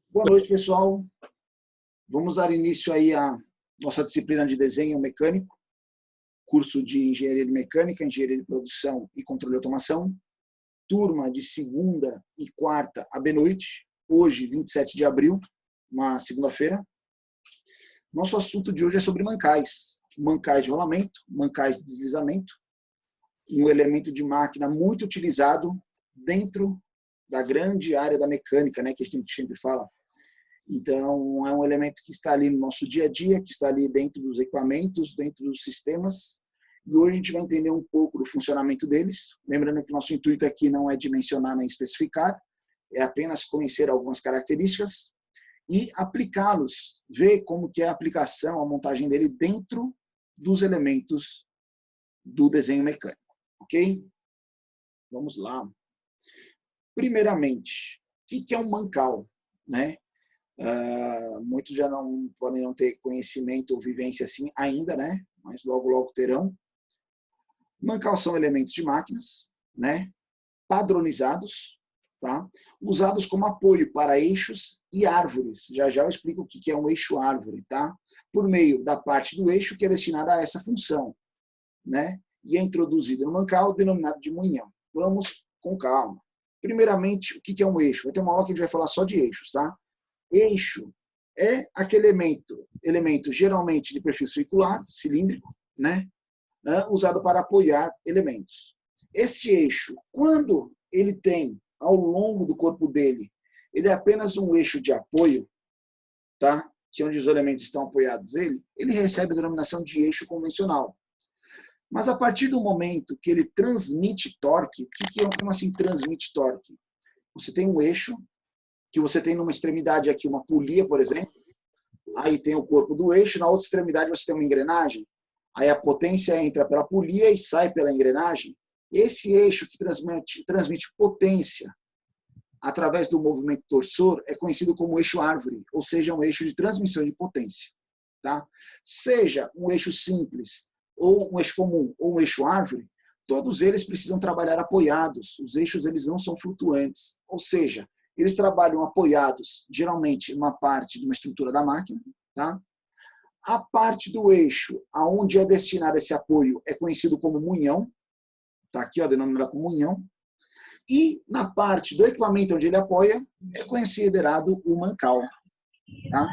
Boa noite, pessoal. Vamos dar início aí à nossa disciplina de desenho mecânico, curso de Engenharia de Mecânica, Engenharia de Produção e Controle de Automação, turma de segunda e quarta à noite, hoje, 27 de abril, uma segunda-feira. Nosso assunto de hoje é sobre mancais. Mancais de rolamento, mancais de deslizamento, um elemento de máquina muito utilizado dentro da grande área da mecânica, né, que a gente sempre fala. Então, é um elemento que está ali no nosso dia a dia, que está ali dentro dos equipamentos, dentro dos sistemas, e hoje a gente vai entender um pouco do funcionamento deles. Lembrando que o nosso intuito aqui não é dimensionar nem especificar, é apenas conhecer algumas características e aplicá-los, ver como que é a aplicação, a montagem dele dentro dos elementos do desenho mecânico, ok? Vamos lá. Primeiramente, o que é um mancal, né? Muitos já não podem não ter conhecimento ou vivência assim ainda, né? Mas logo terão. Mancal são elementos de máquinas, né? Padronizados, tá? Usados como apoio para eixos e árvores. Já eu explico o que é um eixo-árvore, tá? Por meio da parte do eixo que é destinada a essa função, né? E é introduzido no mancal denominado de moinhão. Vamos com calma. Primeiramente, o que é um eixo? Vai ter uma aula que a gente vai falar só de eixos, tá? Eixo é aquele elemento geralmente de perfil circular, cilíndrico, né? Usado para apoiar elementos. Esse eixo, quando ele tem ao longo do corpo dele, ele é apenas um eixo de apoio, tá? Que é onde os elementos estão apoiados ele recebe a denominação de eixo convencional. Mas a partir do momento que ele transmite torque, como assim transmite torque? Você tem um eixo, que você tem numa extremidade aqui uma polia, por exemplo, aí tem o corpo do eixo, na outra extremidade você tem uma engrenagem, aí a potência entra pela polia e sai pela engrenagem. Esse eixo que transmite potência através do movimento torsor é conhecido como eixo-árvore, ou seja, um eixo de transmissão de potência. Tá? Seja um eixo simples, ou um eixo comum, ou um eixo-árvore, todos eles precisam trabalhar apoiados. Os eixos eles não são flutuantes, ou seja, eles trabalham apoiados, geralmente, em uma parte de uma estrutura da máquina. Tá? A parte do eixo, aonde é destinado esse apoio, é conhecido como munhão. Está aqui, ó, denominado como munhão. E na parte do equipamento onde ele apoia, é considerado o mancal. Tá?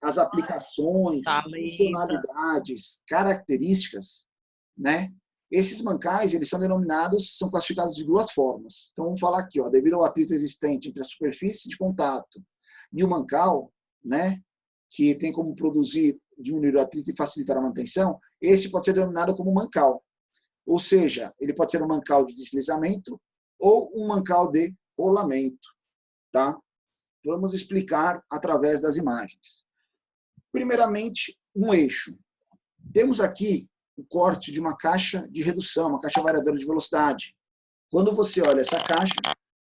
As aplicações, funcionalidades, características, né? Esses mancais, eles são classificados de duas formas. Então, vamos falar aqui, ó, devido ao atrito existente entre a superfície de contato e o mancal, né, que tem como diminuir o atrito e facilitar a manutenção, esse pode ser denominado como mancal. Ou seja, ele pode ser um mancal de deslizamento ou um mancal de rolamento. Tá? Vamos explicar através das imagens. Primeiramente, um eixo. Temos aqui o corte de uma caixa de redução, uma caixa variadora de velocidade. Quando você olha essa caixa,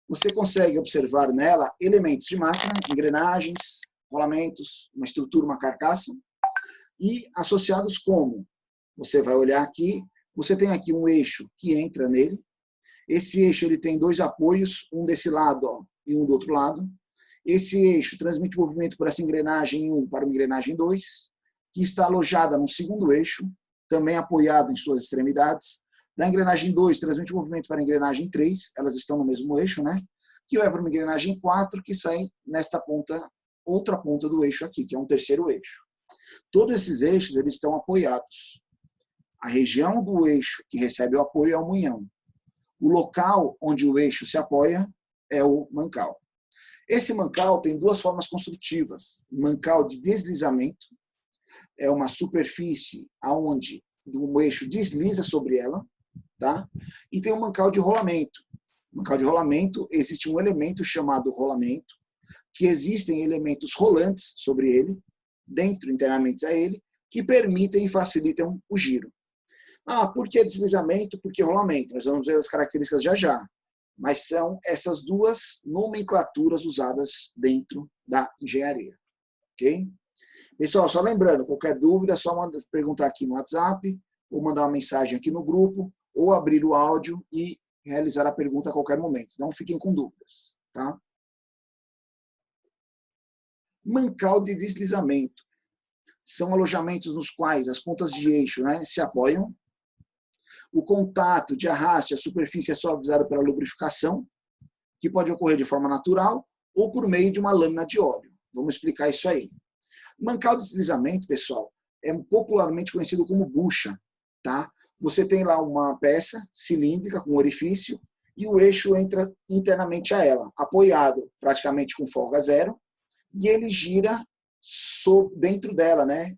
você consegue observar nela elementos de máquina, engrenagens, rolamentos, uma estrutura, uma carcaça, e associados como? Você vai olhar aqui, você tem aqui um eixo que entra nele. Esse eixo ele tem dois apoios, um desse lado, ó, e um do outro lado. Esse eixo transmite movimento por essa engrenagem 1 para uma engrenagem 2, que está alojada no segundo eixo, também apoiado em suas extremidades. Na engrenagem 2, transmite movimento para a engrenagem 3, elas estão no mesmo eixo, né? Que vai para uma engrenagem 4, que sai nesta ponta, outra ponta do eixo aqui, que é um terceiro eixo. Todos esses eixos eles estão apoiados. A região do eixo que recebe o apoio é o munhão. O local onde o eixo se apoia é o mancal. Esse mancal tem duas formas construtivas. Mancal de deslizamento, é uma superfície onde o eixo desliza sobre ela, tá? E tem um mancal de rolamento. No mancal de rolamento existe um elemento chamado rolamento, que existem elementos rolantes sobre ele, internamente a ele, que permitem e facilitam o giro. Por que deslizamento? Por que rolamento? Nós vamos ver as características já. Mas são essas duas nomenclaturas usadas dentro da engenharia. Ok? Pessoal, só lembrando, qualquer dúvida, é só perguntar aqui no WhatsApp, ou mandar uma mensagem aqui no grupo, ou abrir o áudio e realizar a pergunta a qualquer momento. Não fiquem com dúvidas. Tá? Mancal de deslizamento. São alojamentos nos quais as pontas de eixo, né, se apoiam. O contato de arraste à superfície é suavizado pela lubrificação, que pode ocorrer de forma natural ou por meio de uma lâmina de óleo. Vamos explicar isso aí. Mancal de deslizamento, pessoal, é popularmente conhecido como bucha. Tá? Você tem lá uma peça cilíndrica com orifício e o eixo entra internamente a ela, apoiado praticamente com folga zero, e ele gira dentro dela, né?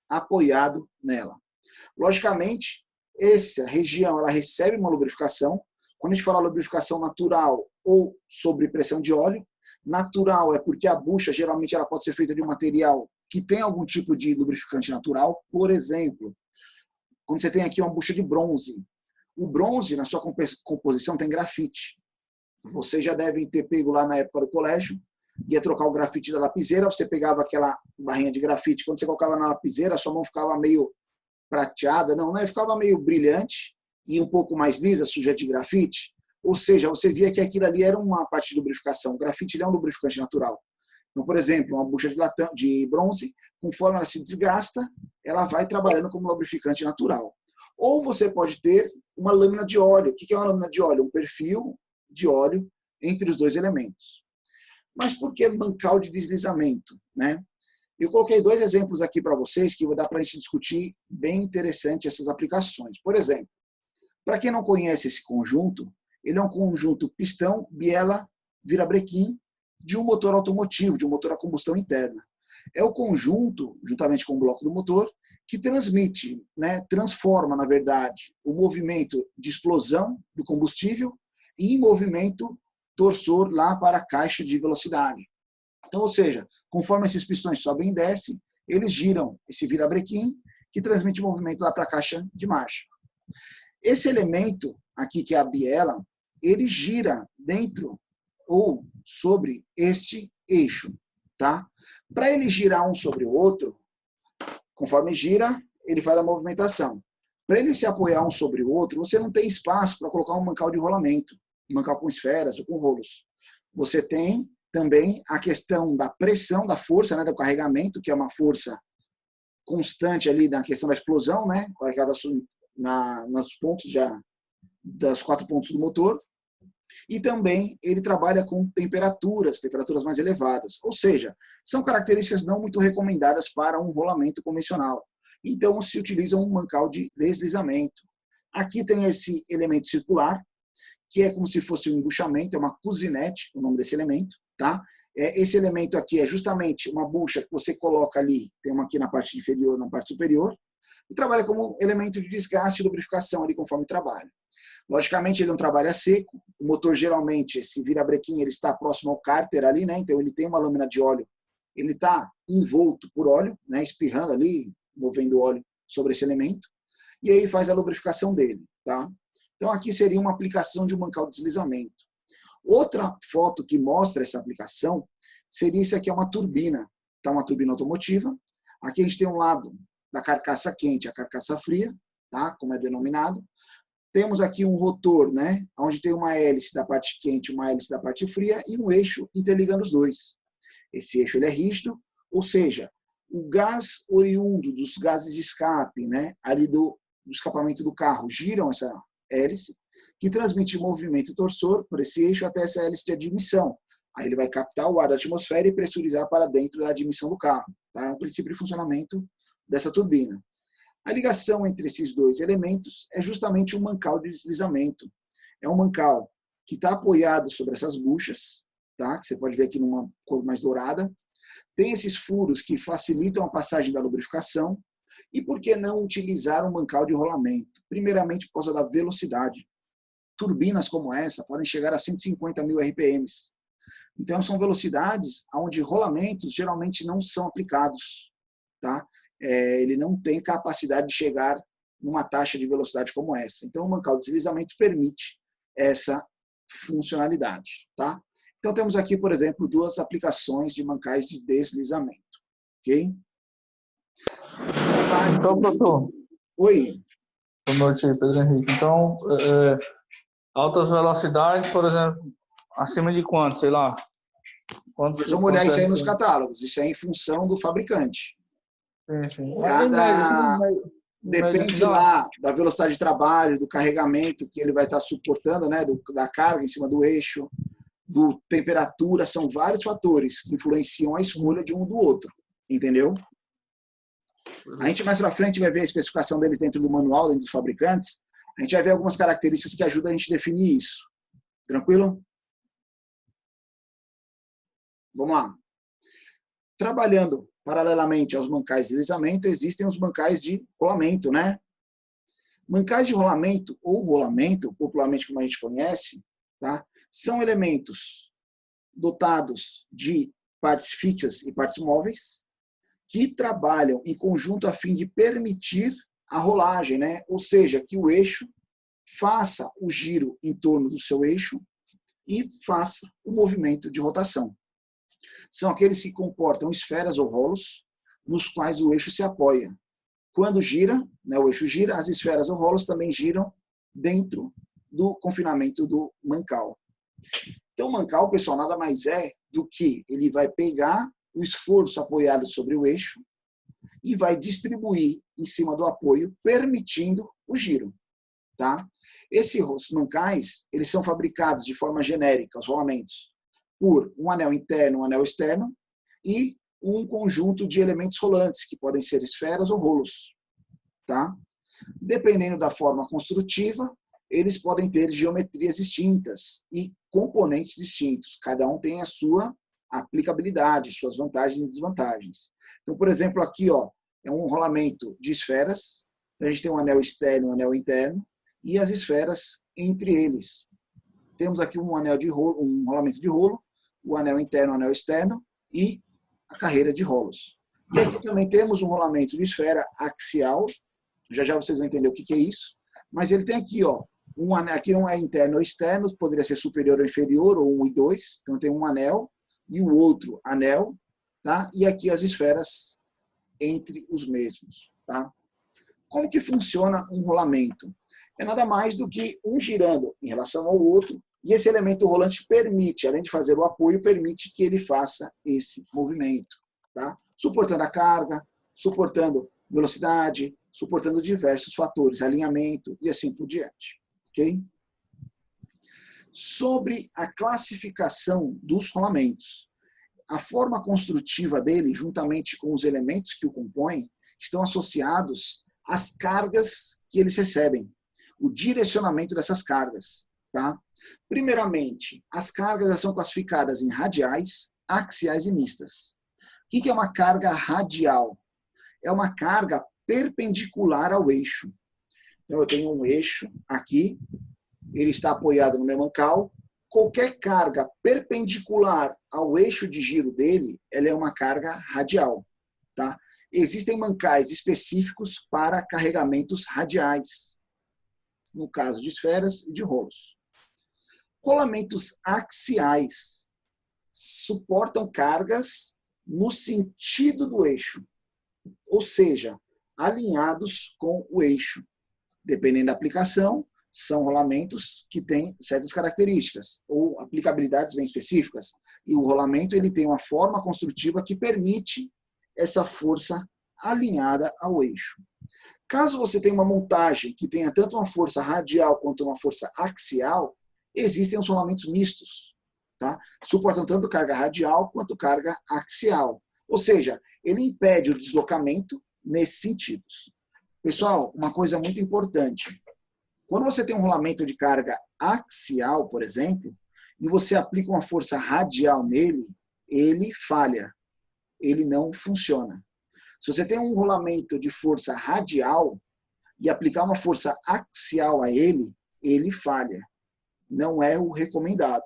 Apoiado nela. Logicamente, essa região ela recebe uma lubrificação. Quando a gente fala lubrificação natural ou sob pressão de óleo, natural é porque a bucha geralmente ela pode ser feita de um material que tem algum tipo de lubrificante natural. Por exemplo, quando você tem aqui uma bucha de bronze, o bronze na sua composição tem grafite. Vocês já devem ter pego lá na época do colégio, ia trocar o grafite da lapiseira, você pegava aquela barrinha de grafite, quando você colocava na lapiseira, a sua mão ficava meio prateada, não, ficava meio brilhante e um pouco mais lisa, suja de grafite. Ou seja, você via que aquilo ali era uma parte de lubrificação. O grafite é um lubrificante natural. Então, por exemplo, uma bucha de bronze, conforme ela se desgasta, ela vai trabalhando como lubrificante natural. Ou você pode ter uma lâmina de óleo. O que é uma lâmina de óleo? Um perfil de óleo entre os dois elementos. Mas por que mancal de deslizamento, né? Eu coloquei 2 exemplos aqui para vocês que vai dar para a gente discutir bem interessante essas aplicações. Por exemplo, para quem não conhece esse conjunto, ele é um conjunto pistão, biela, virabrequim de um motor automotivo, de um motor a combustão interna. É o conjunto, juntamente com o bloco do motor, que transmite, né, transforma, na verdade, o movimento de explosão do combustível em movimento torsor lá para a caixa de velocidade. Então, ou seja, conforme esses pistões sobem e descem, eles giram esse virabrequim que transmite movimento lá para a caixa de marcha. Esse elemento aqui, que é a biela, ele gira dentro ou sobre este eixo. Tá? Para ele girar um sobre o outro, conforme gira, ele faz a movimentação. Para ele se apoiar um sobre o outro, você não tem espaço para colocar um mancal de rolamento, um mancal com esferas ou com rolos. Você tem também a questão da pressão, da força, né, do carregamento, que é uma força constante ali na questão da explosão, né, nos pontos das 4 pontos do motor. E também ele trabalha com temperaturas mais elevadas. Ou seja, são características não muito recomendadas para um rolamento convencional. Então, se utiliza um mancal de deslizamento. Aqui tem esse elemento circular, que é como se fosse um embuchamento, é uma cousinette, o nome desse elemento. Tá? Esse elemento aqui é justamente uma bucha que você coloca ali, tem uma aqui na parte inferior, na parte superior, e trabalha como elemento de desgaste e lubrificação ali conforme trabalha. Logicamente, ele não trabalha seco. O motor, geralmente, esse virabrequim, ele está próximo ao cárter ali, né? Então, ele tem uma lâmina de óleo. Ele está envolto por óleo, né? Espirrando ali, movendo óleo sobre esse elemento. E aí faz a lubrificação dele, tá? Então, aqui seria uma aplicação de um mancal de deslizamento. Outra foto que mostra essa aplicação seria isso aqui, é uma turbina. Tá? Uma turbina automotiva. Aqui a gente tem um lado da carcaça quente, a carcaça fria, tá? Como é denominado. Temos aqui um rotor, né, onde tem uma hélice da parte quente, uma hélice da parte fria e um eixo interligando os dois. Esse eixo ele é rígido, ou seja, o gás oriundo dos gases de escape, né, ali do escapamento do carro, giram essa hélice, que transmite movimento torsor por esse eixo até essa hélice de admissão. Aí ele vai captar o ar da atmosfera e pressurizar para dentro da admissão do carro. Tá? É o princípio de funcionamento dessa turbina. A ligação entre esses 2 elementos é justamente um mancal de deslizamento. É um mancal que está apoiado sobre essas buchas, tá? Que você pode ver aqui numa cor mais dourada. Tem esses furos que facilitam a passagem da lubrificação. E por que não utilizar um mancal de rolamento? Primeiramente, por causa da velocidade. Turbinas como essa podem chegar a 150.000 RPMs. Então, são velocidades onde rolamentos geralmente não são aplicados, tá? Ele não tem capacidade de chegar numa taxa de velocidade como essa. Então, o mancal de deslizamento permite essa funcionalidade. Tá? Então, temos aqui, por exemplo, 2 aplicações de mancais de deslizamento. Ok? Então, professor. Oi. Boa noite aí, Pedro Henrique. Então, Altas velocidades, por exemplo, acima de quanto, sei lá? Nós vamos olhar isso aí nos catálogos. Isso é em função do fabricante. Sim. Depende lá da velocidade de trabalho, do carregamento que ele vai estar suportando, né, da carga em cima do eixo, do temperatura, são vários fatores que influenciam a escolha de um do outro, entendeu? A gente mais para frente vai ver a especificação deles dentro do manual, dentro dos fabricantes, a gente vai ver algumas características que ajudam a gente a definir isso. Tranquilo? Vamos lá. Trabalhando paralelamente aos mancais de deslizamento, existem os mancais de rolamento, né? Mancais de rolamento ou rolamento, popularmente como a gente conhece, tá? São elementos dotados de partes fixas e partes móveis que trabalham em conjunto a fim de permitir a rolagem, né? Ou seja, que o eixo faça o giro em torno do seu eixo e faça o movimento de rotação. São aqueles que comportam esferas ou rolos nos quais o eixo se apoia. Quando gira, né, o eixo gira, as esferas ou rolos também giram dentro do confinamento do mancal. Então, o mancal, pessoal, nada mais é do que ele vai pegar o esforço apoiado sobre o eixo e vai distribuir em cima do apoio, permitindo o giro. Tá? Esses mancais, eles são fabricados de forma genérica, os rolamentos, por um anel interno, um anel externo e um conjunto de elementos rolantes, que podem ser esferas ou rolos. Tá? Dependendo da forma construtiva, eles podem ter geometrias distintas e componentes distintos. Cada um tem a sua aplicabilidade, suas vantagens e desvantagens. Então, por exemplo, aqui ó, é um rolamento de esferas. A gente tem um anel externo e um anel interno, e as esferas entre eles. Temos aqui um anel de rolo, um rolamento de rolo, o anel interno, o anel externo e a carreira de rolos. E aqui também temos um rolamento de esfera axial. Já vocês vão entender o que é isso. Mas ele tem aqui, ó, um anel, aqui não é interno ou externo, poderia ser superior ou inferior, ou 1 e 2. Então tem um anel e o outro anel, tá? E aqui as esferas entre os mesmos, tá? Como que funciona um rolamento? É nada mais do que um girando em relação ao outro, e esse elemento rolante permite, além de fazer o apoio, permite que ele faça esse movimento, tá? Suportando a carga, suportando velocidade, suportando diversos fatores, alinhamento e assim por diante, ok? Sobre a classificação dos rolamentos. A forma construtiva dele, juntamente com os elementos que o compõem, estão associados às cargas que eles recebem, o direcionamento dessas cargas. Tá? Primeiramente, as cargas são classificadas em radiais, axiais e mistas. O que é uma carga radial? É uma carga perpendicular ao eixo. Então, eu tenho um eixo aqui, ele está apoiado no meu mancal. Qualquer carga perpendicular ao eixo de giro dele, ela é uma carga radial. Tá? Existem mancais específicos para carregamentos radiais, no caso de esferas e de rolos. Rolamentos axiais suportam cargas no sentido do eixo, ou seja, alinhados com o eixo. Dependendo da aplicação, são rolamentos que têm certas características ou aplicabilidades bem específicas. E o rolamento ele tem uma forma construtiva que permite essa força alinhada ao eixo. Caso você tenha uma montagem que tenha tanto uma força radial quanto uma força axial, existem os rolamentos mistos, tá? Suportam tanto carga radial quanto carga axial. Ou seja, ele impede o deslocamento nesses sentidos. Pessoal, uma coisa muito importante. Quando você tem um rolamento de carga axial, por exemplo, e você aplica uma força radial nele, ele falha. Ele não funciona. Se você tem um rolamento de força radial e aplicar uma força axial a ele, ele falha. Não é o recomendado.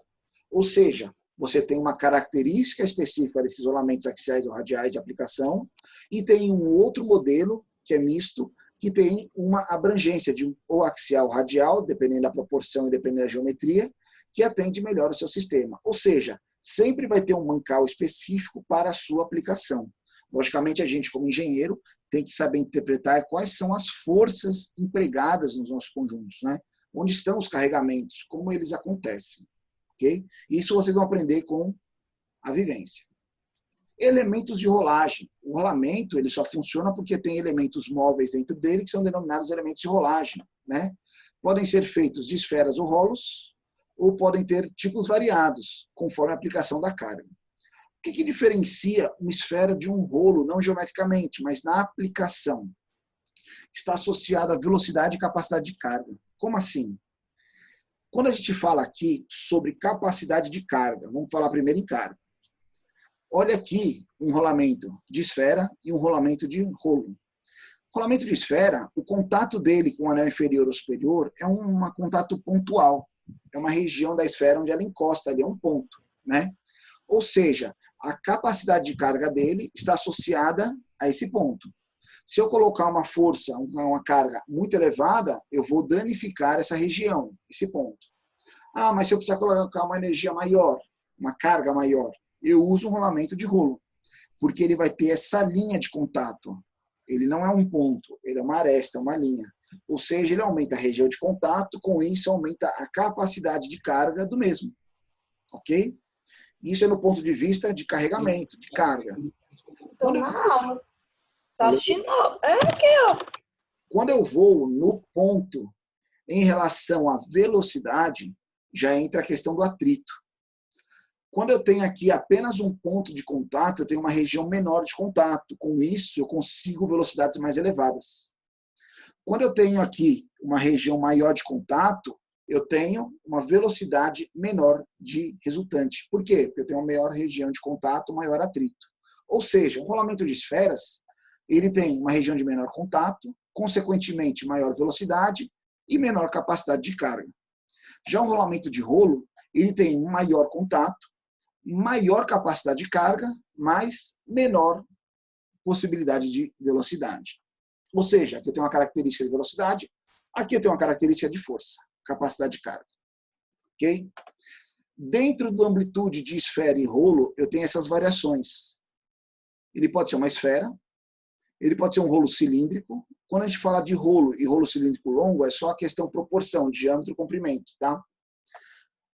Ou seja, você tem uma característica específica desses rolamentos axiais ou radiais de aplicação e tem um outro modelo, que é misto, que tem uma abrangência de ou axial ou radial, dependendo da proporção e dependendo da geometria, que atende melhor o seu sistema. Ou seja, sempre vai ter um mancal específico para a sua aplicação. Logicamente, a gente, como engenheiro, tem que saber interpretar quais são as forças empregadas nos nossos conjuntos, né? onde estão os carregamentos, como eles acontecem. Okay? Isso vocês vão aprender com a vivência. Elementos de rolagem. O rolamento ele só funciona porque tem elementos móveis dentro dele que são denominados elementos de rolagem. Né? Podem ser feitos de esferas ou rolos, ou podem ter tipos variados, conforme a aplicação da carga. O que diferencia uma esfera de um rolo, não geometricamente, mas na aplicação? Está associado à velocidade e capacidade de carga. Como assim? Quando a gente fala aqui sobre capacidade de carga, vamos falar primeiro em carga. Olha aqui um rolamento de esfera e um rolamento de rolo. O rolamento de esfera, o contato dele com o anel inferior ou superior é um contato pontual. É uma região da esfera onde ela encosta ali, é um ponto. Né? Ou seja, a capacidade de carga dele está associada a esse ponto. Se eu colocar uma força, uma carga muito elevada, eu vou danificar essa região, esse ponto. Ah, mas se eu precisar colocar uma energia maior, uma carga maior, eu uso um rolamento de rolo, porque ele vai ter essa linha de contato. Ele não é um ponto, ele é uma aresta, uma linha. Ou seja, ele aumenta a região de contato, com isso aumenta a capacidade de carga do mesmo. Ok? Isso é no ponto de vista de carregamento, de carga. Estou na aula. Tá assistindo? É aqui, ó. Quando eu vou no ponto em relação à velocidade, já entra a questão do atrito. Quando eu tenho aqui apenas um ponto de contato, eu tenho uma região menor de contato. Com isso, eu consigo velocidades mais elevadas. Quando eu tenho aqui uma região maior de contato, eu tenho uma velocidade menor de resultante. Por quê? Porque eu tenho uma maior região de contato, maior atrito. Ou seja, um rolamento de esferas, ele tem uma região de menor contato, consequentemente maior velocidade e menor capacidade de carga. Já um rolamento de rolo, ele tem um maior contato, maior capacidade de carga, mas menor possibilidade de velocidade. Ou seja, aqui eu tenho uma característica de velocidade, aqui eu tenho uma característica de força, capacidade de carga. Ok? Dentro da amplitude de esfera e rolo, eu tenho essas variações. Ele pode ser uma esfera, ele pode ser um rolo cilíndrico. Quando a gente fala de rolo e rolo cilíndrico longo, é só a questão proporção, diâmetro e comprimento. Tá?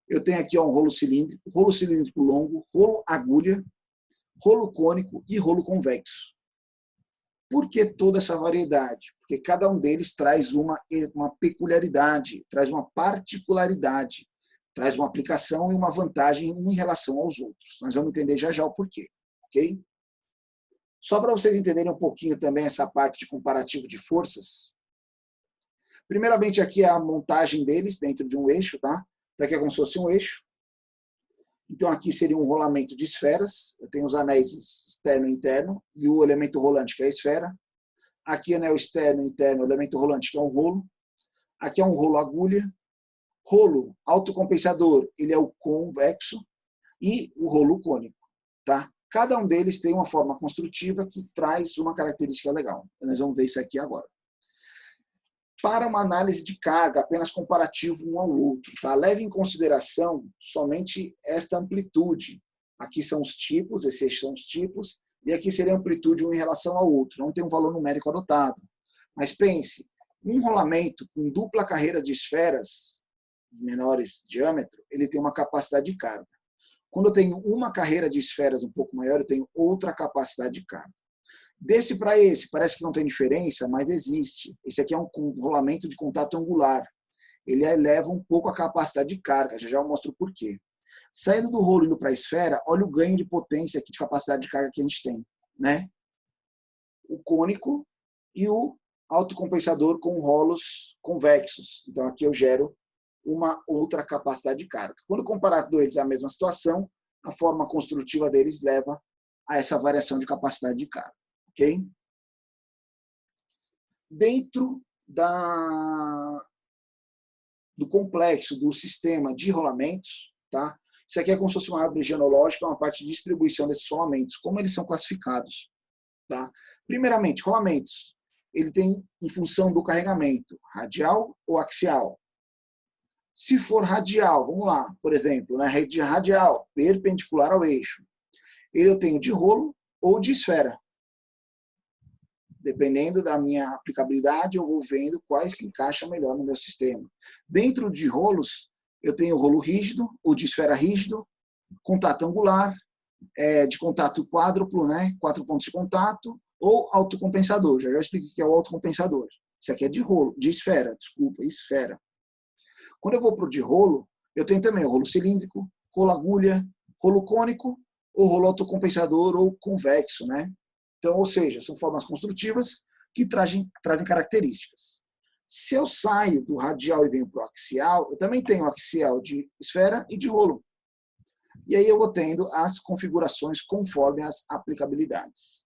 Eu tenho aqui um rolo cilíndrico longo, rolo agulha, rolo cônico e rolo convexo. Por que toda essa variedade? Porque cada um deles traz uma peculiaridade, traz uma particularidade, traz uma aplicação e uma vantagem em relação aos outros. Nós vamos entender já já o porquê. Ok? Só para vocês entenderem um pouquinho também essa parte de comparativo de forças. Primeiramente, aqui é a montagem deles dentro de um eixo, tá? Então, aqui é como se fosse um eixo. Então, aqui seria um rolamento de esferas. Eu tenho os anéis externo e interno e o elemento rolante, que é a esfera. Aqui, anel externo e interno, elemento rolante, que é um rolo. Aqui é um rolo agulha. Rolo autocompensador, ele é o convexo. E o rolo cônico, tá? Cada um deles tem uma forma construtiva que traz uma característica legal. Nós vamos ver isso aqui agora. Para uma análise de carga, apenas comparativo um ao outro, tá? Leve em consideração somente esta amplitude. Aqui são os tipos, esses são os tipos, e aqui seria a amplitude um em relação ao outro. Não tem um valor numérico adotado. Mas pense, um rolamento com dupla carreira de esferas de menores diâmetro, ele tem uma capacidade de carga. Quando eu tenho uma carreira de esferas um pouco maior, eu tenho outra capacidade de carga. Desse para esse, parece que não tem diferença, mas existe. Esse aqui é um rolamento de contato angular. Ele eleva um pouco a capacidade de carga, já eu mostro o porquê. Saindo do rolo e indo para a esfera, olha o ganho de potência aqui de capacidade de carga que a gente tem. Né? O cônico e o autocompensador com rolos convexos. Então aqui eu gero uma outra capacidade de carga. Quando comparar dois a mesma situação, a forma construtiva deles leva a essa variação de capacidade de carga. Ok? Dentro do complexo do sistema de rolamentos, tá? Isso aqui é como se fosse uma árvore genealógica, uma parte de distribuição desses rolamentos, como eles são classificados. Tá? Primeiramente, rolamentos. Ele tem em função do carregamento, radial ou axial. Se for radial, vamos lá, por exemplo, na rede radial, perpendicular ao eixo, eu tenho de rolo ou de esfera. Dependendo da minha aplicabilidade, eu vou vendo quais se encaixam melhor no meu sistema. Dentro de rolos, eu tenho rolo rígido, ou de esfera rígido, contato angular, de contato quádruplo, né? 4 pontos de contato, ou autocompensador. Já expliquei o que é o autocompensador. Isso aqui é de rolo, de esfera, desculpa, esfera. Quando eu vou para o de rolo, eu tenho também o rolo cilíndrico, rolo agulha, rolo cônico, ou rolo autocompensador ou convexo, né? Então, ou seja, são formas construtivas que trazem características. Se eu saio do radial e venho para o axial, eu também tenho axial de esfera e de rolo. E aí eu vou tendo as configurações conforme as aplicabilidades.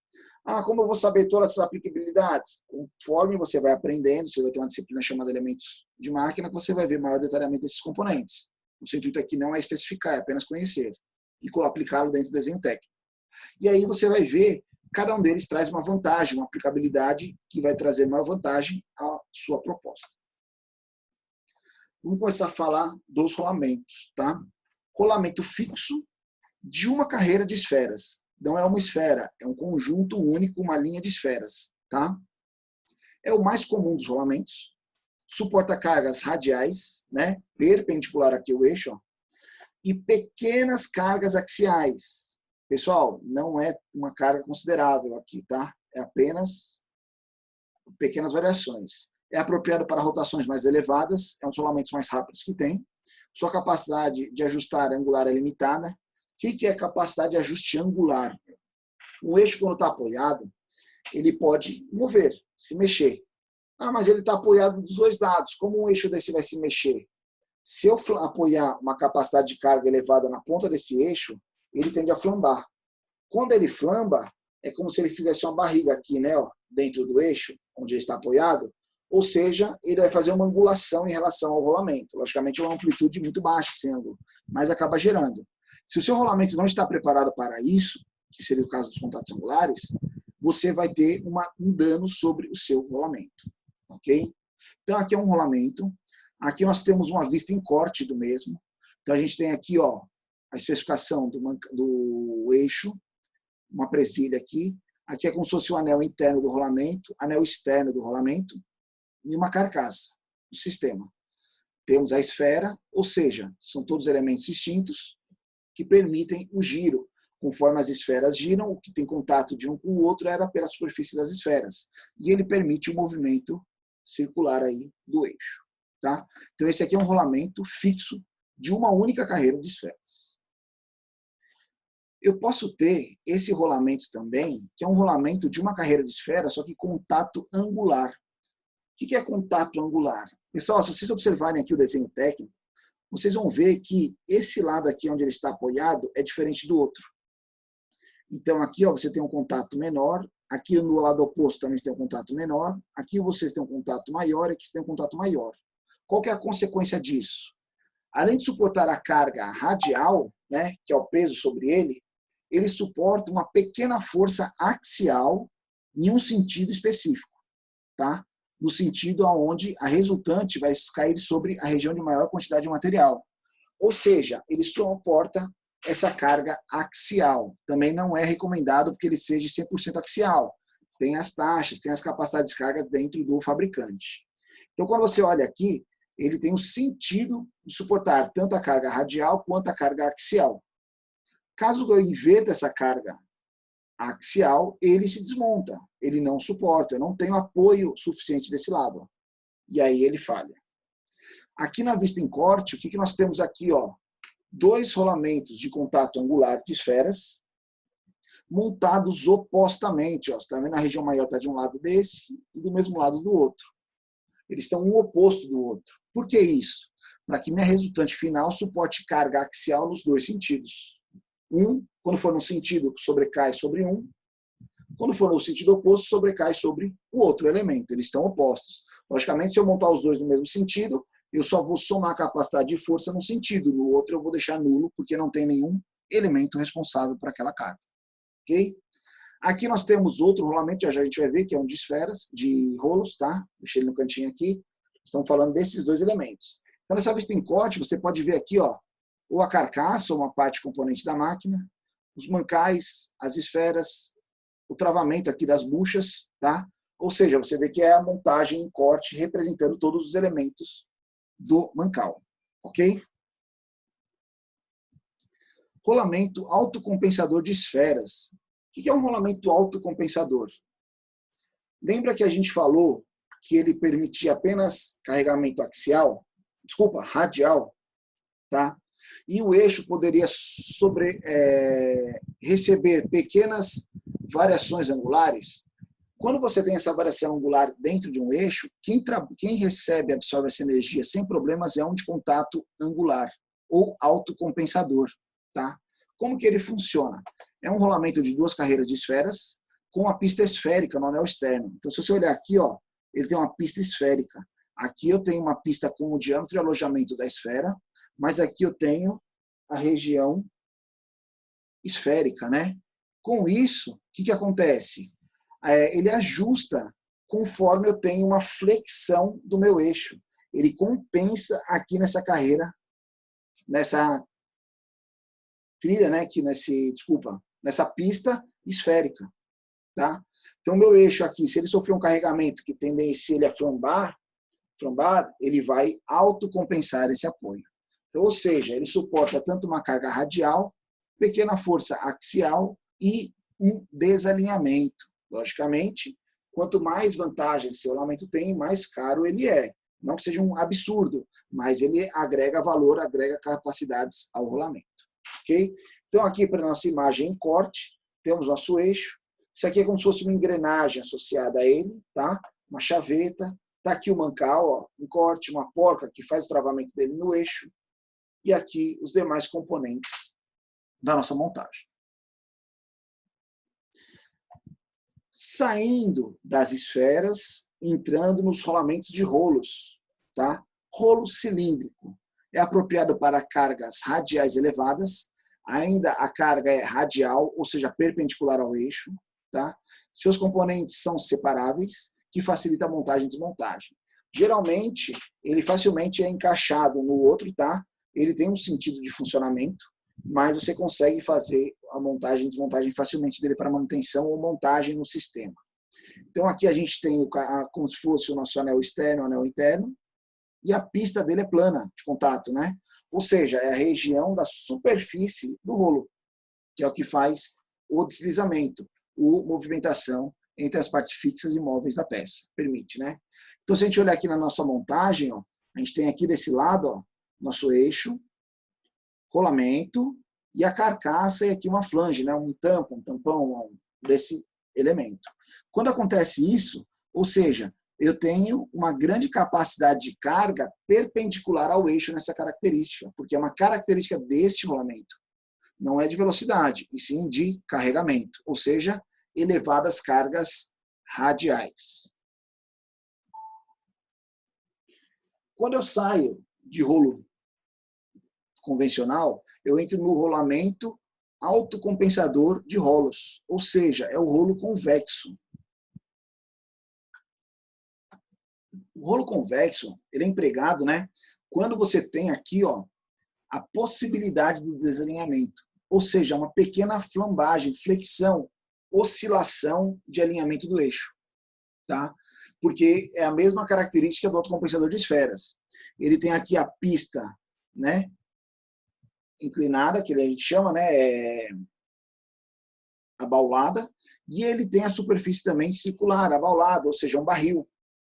Como eu vou saber todas essas aplicabilidades? Conforme você vai aprendendo, você vai ter uma disciplina chamada Elementos de Máquina, que você vai ver maior detalhamento desses componentes. O sentido aqui não é especificar, é apenas conhecer e aplicá-lo dentro do desenho técnico. E aí você vai ver, cada um deles traz uma vantagem, uma aplicabilidade que vai trazer maior vantagem à sua proposta. Vamos começar a falar dos rolamentos, tá? Rolamento fixo de uma carreira de esferas. Não é uma esfera, é um conjunto único, uma linha de esferas, tá? É o mais comum dos rolamentos. Suporta cargas radiais, né? Perpendicular aqui ao eixo, ó, e pequenas cargas axiais. Pessoal, não é uma carga considerável aqui, tá? É apenas pequenas variações. É apropriado para rotações mais elevadas, é um dos rolamentos mais rápidos que tem. Sua capacidade de ajustar angular é limitada. O que é capacidade de ajuste angular? O eixo, quando está apoiado, ele pode mover, se mexer. Mas ele está apoiado dos dois lados. Como um eixo desse vai se mexer? Se eu apoiar uma capacidade de carga elevada na ponta desse eixo, ele tende a flambar. Quando ele flamba, é como se ele fizesse uma barriga aqui, né, ó, dentro do eixo, onde ele está apoiado. Ou seja, ele vai fazer uma angulação em relação ao rolamento. Logicamente, é uma amplitude muito baixa esse ângulo, mas acaba gerando. Se o seu rolamento não está preparado para isso, que seria o caso dos contatos angulares, você vai ter um dano sobre o seu rolamento. Ok? Então, aqui é um rolamento. Aqui nós temos uma vista em corte do mesmo. Então, a gente tem aqui, ó, a especificação do eixo, uma presilha aqui. Aqui é como se fosse o anel interno do rolamento, anel externo do rolamento e uma carcaça do sistema. Temos a esfera, ou seja, são todos elementos distintos que permitem o giro. Conforme as esferas giram, o que tem contato de um com o outro era pela superfície das esferas. E ele permite o movimento circular aí do eixo. Tá? Então, esse aqui é um rolamento fixo de uma única carreira de esferas. Eu posso ter esse rolamento também, que é um rolamento de uma carreira de esferas, só que contato angular. O que é contato angular? Pessoal, se vocês observarem aqui o desenho técnico, vocês vão ver que esse lado aqui onde ele está apoiado é diferente do outro. Então, aqui ó, você tem um contato menor, aqui no lado oposto também você tem um contato menor, aqui vocês têm um contato maior e aqui você tem um contato maior. Qual que é a consequência disso? Além de suportar a carga radial, né, que é o peso sobre ele suporta uma pequena força axial em um sentido específico, tá? No sentido onde a resultante vai cair sobre a região de maior quantidade de material. Ou seja, ele suporta essa carga axial. Também não é recomendado que ele seja 100% axial. Tem as taxas, tem as capacidades de cargas dentro do fabricante. Então, quando você olha aqui, ele tem o sentido de suportar tanto a carga radial quanto a carga axial. Caso eu inverta essa carga axial, ele se desmonta, ele não suporta, eu não tenho apoio suficiente desse lado. E aí ele falha. Aqui na vista em corte, o que nós temos aqui? Ó, dois rolamentos de contato angular de esferas montados opostamente. Ó, você está vendo a região maior está de um lado desse e do mesmo lado do outro. Eles estão um oposto do outro. Por que isso? Para que minha resultante final suporte carga axial nos dois sentidos. Quando for no sentido, sobrecai sobre um. Quando for no sentido oposto, sobrecai sobre o outro elemento. Eles estão opostos. Logicamente, se eu montar os dois no mesmo sentido, eu só vou somar a capacidade de força num sentido. No outro, eu vou deixar nulo, porque não tem nenhum elemento responsável por aquela carga. Ok? Aqui nós temos outro rolamento, já a gente vai ver, que é um de esferas, de rolos, tá? Deixei ele no cantinho aqui. Estamos falando desses dois elementos. Então, nessa vista em corte, você pode ver aqui, ó, ou a carcaça, ou uma parte componente da máquina, os mancais, as esferas, o travamento aqui das buchas, tá? Ou seja, você vê que é a montagem em corte representando todos os elementos do mancal. Ok? Rolamento autocompensador de esferas. O que é um rolamento autocompensador? Lembra que a gente falou que ele permitia apenas carregamento radial, tá? E o eixo poderia receber pequenas variações angulares. Quando você tem essa variação angular dentro de um eixo, quem recebe e absorve essa energia sem problemas é um de contato angular, ou autocompensador. Tá? Como que ele funciona? É um rolamento de 2 carreiras de esferas com a pista esférica no anel externo. Então, se você olhar aqui, ó, ele tem uma pista esférica. Aqui eu tenho uma pista com o diâmetro e alojamento da esfera, mas aqui eu tenho a região esférica, né? Com isso, o que acontece? Ele ajusta conforme eu tenho uma flexão do meu eixo. Ele compensa aqui nessa carreira, nessa trilha, né? Aqui nessa pista esférica, tá? Então, meu eixo aqui, se ele sofrer um carregamento que tendencia ele a flambar, ele vai autocompensar esse apoio. Então, ou seja, ele suporta tanto uma carga radial, pequena força axial e um desalinhamento. Logicamente, quanto mais vantagens esse rolamento tem, mais caro ele é. Não que seja um absurdo, mas ele agrega valor, agrega capacidades ao rolamento. Okay? Então, aqui para a nossa imagem em corte, temos nosso eixo. Isso aqui é como se fosse uma engrenagem associada a ele, tá? Uma chaveta. Está aqui o mancal, ó, em corte, uma porca que faz o travamento dele no eixo. E aqui os demais componentes da nossa montagem. Saindo das esferas, entrando nos rolamentos de rolos. Tá? Rolo cilíndrico. É apropriado para cargas radiais elevadas. Ainda a carga é radial, ou seja, perpendicular ao eixo. Tá? Seus componentes são separáveis, que facilita a montagem e desmontagem. Geralmente, ele facilmente é encaixado no outro, tá? Ele tem um sentido de funcionamento, mas você consegue fazer a montagem e desmontagem facilmente dele para manutenção ou montagem no sistema. Então, aqui a gente tem como se fosse o nosso anel externo, anel interno, e a pista dele é plana de contato, né? Ou seja, é a região da superfície do rolo, que é o que faz o deslizamento, a movimentação entre as partes fixas e móveis da peça. Permite, né? Então, se a gente olhar aqui na nossa montagem, ó, a gente tem aqui desse lado, ó, nosso eixo, rolamento e a carcaça e aqui uma flange, né? Um tampão desse elemento. Quando acontece isso, ou seja, eu tenho uma grande capacidade de carga perpendicular ao eixo nessa característica, porque é uma característica deste rolamento. Não é de velocidade, e sim de carregamento, ou seja, elevadas cargas radiais. Quando eu saio de rolo convencional, eu entro no rolamento autocompensador de rolos, ou seja, é o rolo convexo. O rolo convexo, ele é empregado, né, quando você tem aqui, ó, a possibilidade do desalinhamento, ou seja, uma pequena flambagem, flexão, oscilação de alinhamento do eixo, tá? Porque é a mesma característica do autocompensador de esferas. Ele tem aqui a pista, né, inclinada, que a gente chama, né, abaulada, e ele tem a superfície também circular, abaulada, ou seja, um barril.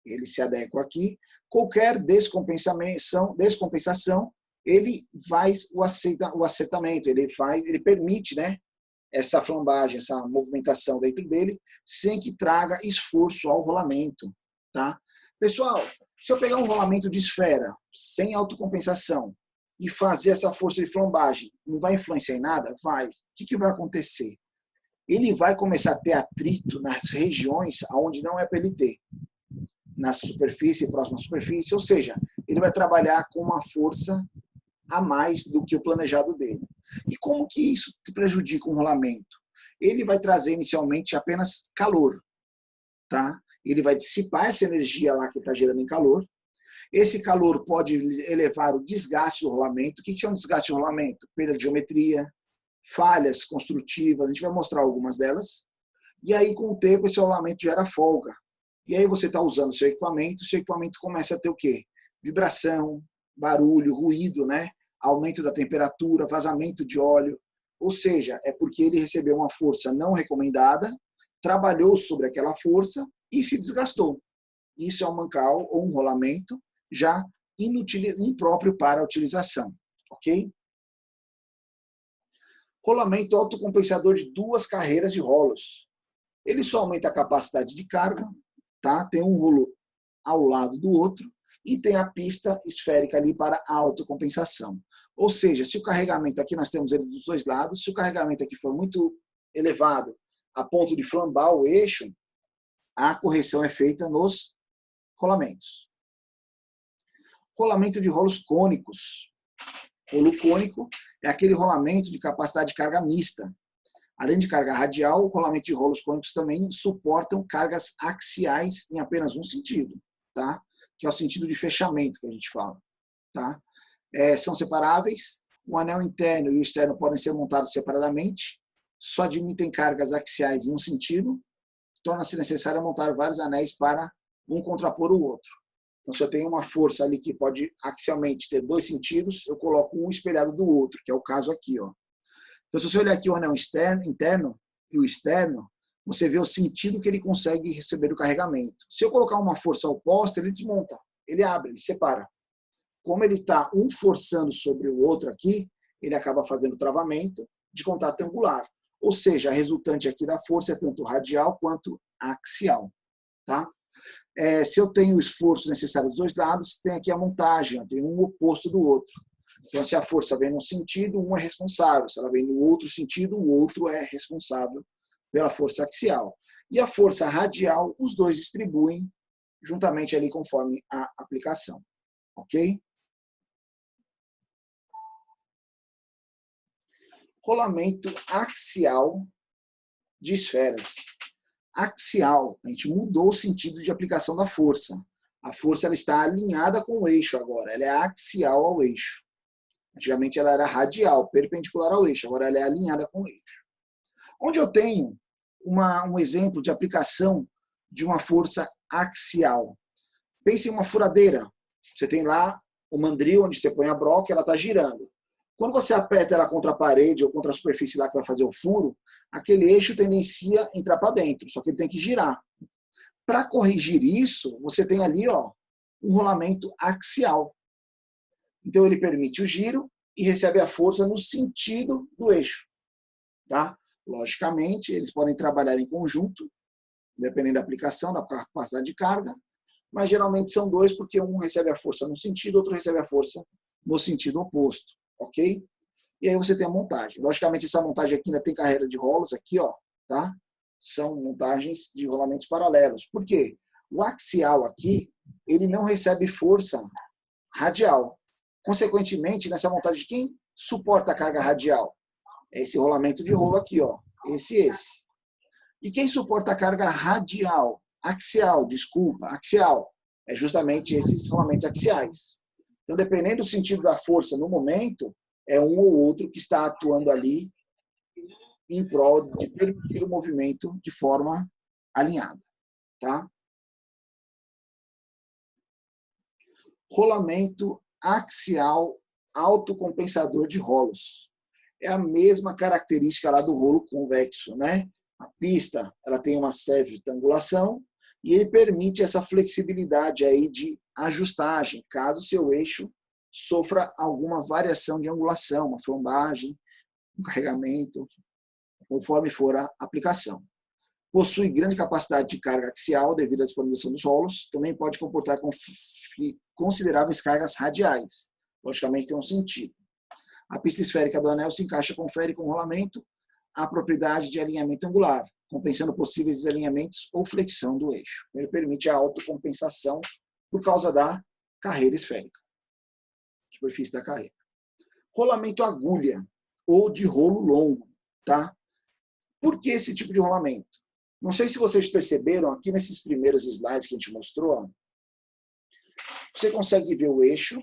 Ele se adequa aqui. Qualquer descompensação, ele faz o acertamento, ele permite, né, essa flambagem, essa movimentação dentro dele, sem que traga esforço ao rolamento. Tá? Pessoal, se eu pegar um rolamento de esfera, sem autocompensação, e fazer essa força de flambagem, não vai influenciar em nada? Vai. O que vai acontecer? Ele vai começar a ter atrito nas regiões onde não é para ele ter. Na superfície, próxima à superfície, ou seja, ele vai trabalhar com uma força a mais do que o planejado dele. E como que isso prejudica um rolamento? Ele vai trazer inicialmente apenas calor, tá? Ele vai dissipar essa energia lá que está gerando em calor. Esse calor pode elevar o desgaste do rolamento. O que é um desgaste do rolamento? Perda de geometria, falhas construtivas, a gente vai mostrar algumas delas. E aí, com o tempo, esse rolamento gera folga. E aí você está usando seu equipamento começa a ter o quê? Vibração, barulho, ruído, né? Aumento da temperatura, vazamento de óleo. Ou seja, é porque ele recebeu uma força não recomendada, trabalhou sobre aquela força e se desgastou. Isso é um mancal ou um rolamento já impróprio para a utilização. Ok? Rolamento autocompensador de 2 carreiras de rolos. Ele só aumenta a capacidade de carga, tá? Tem um rolo ao lado do outro e tem a pista esférica ali para a autocompensação. Ou seja, se o carregamento aqui, nós temos ele dos 2 lados, se o carregamento aqui for muito elevado a ponto de flambar o eixo, a correção é feita nos rolamentos. Rolamento de rolos cônicos. Rolo cônico é aquele rolamento de capacidade de carga mista. Além de carga radial, o rolamento de rolos cônicos também suportam cargas axiais em apenas um sentido, tá? Que é o sentido de fechamento que a gente fala. Tá? São separáveis, o anel interno e o externo podem ser montados separadamente, só admitem cargas axiais em um sentido, torna-se necessário montar vários anéis para um contrapor o outro. Então, se eu tenho uma força ali que pode axialmente ter 2 sentidos, eu coloco um espelhado do outro, que é o caso aqui. Ó. Então, se você olhar aqui o anel interno e o externo, você vê o sentido que ele consegue receber o carregamento. Se eu colocar uma força oposta, ele desmonta, ele abre, ele separa. Como ele está um forçando sobre o outro aqui, ele acaba fazendo travamento de contato angular. Ou seja, a resultante aqui da força é tanto radial quanto axial. Tá? Se eu tenho o esforço necessário dos 2 lados, tem aqui a montagem, tem um oposto do outro. Então, se a força vem num sentido, um é responsável. Se ela vem no outro sentido, o outro é responsável pela força axial. E a força radial, os 2 distribuem juntamente ali conforme a aplicação. Ok? Rolamento axial de esferas. Axial, a gente mudou o sentido de aplicação da força. A força ela está alinhada com o eixo agora, ela é axial ao eixo. Antigamente ela era radial, perpendicular ao eixo, agora ela é alinhada com o eixo. Onde eu tenho um exemplo de aplicação de uma força axial. Pense em uma furadeira. Você tem lá o mandril onde você põe a broca, ela está girando. Quando você aperta ela contra a parede ou contra a superfície lá que vai fazer o furo, aquele eixo tendencia a entrar para dentro, só que ele tem que girar. Para corrigir isso, você tem ali um rolamento axial. Então ele permite o giro e recebe a força no sentido do eixo. Tá? Logicamente, eles podem trabalhar em conjunto, dependendo da aplicação, da capacidade de carga, mas geralmente são 2, porque um recebe a força no sentido, outro recebe a força no sentido oposto. Ok? E aí você tem a montagem. Logicamente, essa montagem aqui ainda tem carreira de rolos, aqui, ó, tá? São montagens de rolamentos paralelos. Por quê? O axial aqui, ele não recebe força radial. Consequentemente, nessa montagem, quem suporta a carga radial? É esse rolamento de rolo aqui, ó. Esse. E quem suporta a carga radial? Axial. É justamente esses rolamentos axiais. Então, dependendo do sentido da força no momento, é um ou outro que está atuando ali em prol de permitir o movimento de forma alinhada. Tá? Rolamento axial autocompensador de rolos. É a mesma característica lá do rolo convexo, né? A pista, ela tem uma serve de angulação e ele permite essa flexibilidade aí de ajustagem, caso seu eixo sofra alguma variação de angulação, uma flambagem, um carregamento, conforme for a aplicação. Possui grande capacidade de carga axial devido à disponibilização dos rolos, também pode comportar consideráveis cargas radiais. Logicamente tem um sentido. A pista esférica do anel se encaixa, confere com o rolamento a propriedade de alinhamento angular, compensando possíveis desalinhamentos ou flexão do eixo. Ele permite a autocompensação por causa da carreira esférica, superfície da carreira. Rolamento agulha ou de rolo longo, tá? Por que esse tipo de rolamento? Não sei se vocês perceberam aqui nesses primeiros slides que a gente mostrou, você consegue ver o eixo,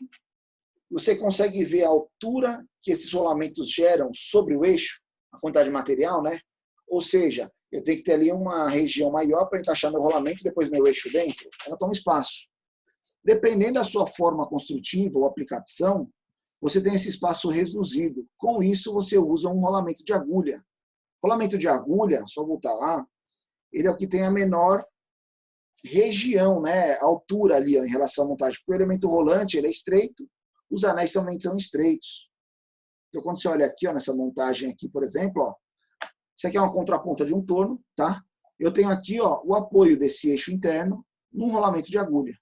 você consegue ver a altura que esses rolamentos geram sobre o eixo, a quantidade de material, né? Ou seja, Eu tenho que ter ali uma região maior para encaixar meu rolamento e depois meu eixo dentro. Ela toma espaço. Dependendo da sua forma construtiva ou aplicação, você tem esse espaço reduzido. Com isso, você usa um rolamento de agulha. Rolamento de agulha, só voltar lá, ele é o que tem a menor região, né, altura ali ó, em relação à montagem. Porque o elemento rolante ele é estreito, os anéis também são estreitos. Então, quando você olha aqui, ó, nessa montagem aqui, por exemplo, ó, isso aqui é uma contraponta de um torno, tá? Eu tenho aqui ó, o apoio desse eixo interno num rolamento de agulha.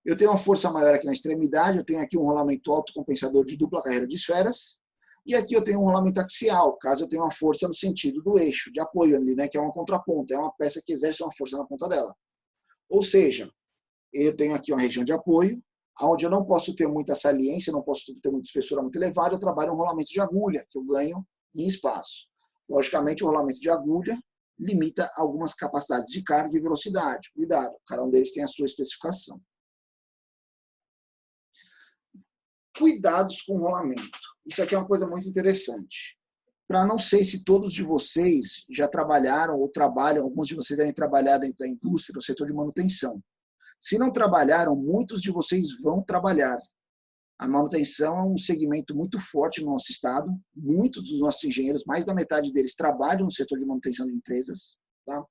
Eu tenho uma força maior aqui na extremidade, eu tenho aqui um rolamento autocompensador de dupla carreira de esferas, e aqui eu tenho um rolamento axial, caso eu tenha uma força no sentido do eixo de apoio ali, né, que é uma contraponta, é uma peça que exerce uma força na ponta dela. Ou seja, eu tenho aqui uma região de apoio, onde eu não posso ter muita saliência, não posso ter muita espessura muito elevada, eu trabalho um rolamento de agulha, que eu ganho em espaço. Logicamente, o rolamento de agulha limita algumas capacidades de carga e velocidade. Cuidado, cada um deles tem a sua especificação. Cuidados com o rolamento. Isso aqui é uma coisa muito interessante. Para não sei se todos de vocês já trabalharam ou trabalham, alguns de vocês devem trabalhar dentro da indústria, no setor de manutenção. Se não trabalharam, muitos de vocês vão trabalhar. A manutenção é um segmento muito forte no nosso estado. Muitos dos nossos engenheiros, mais da metade deles, trabalham no setor de manutenção de empresas. Tá?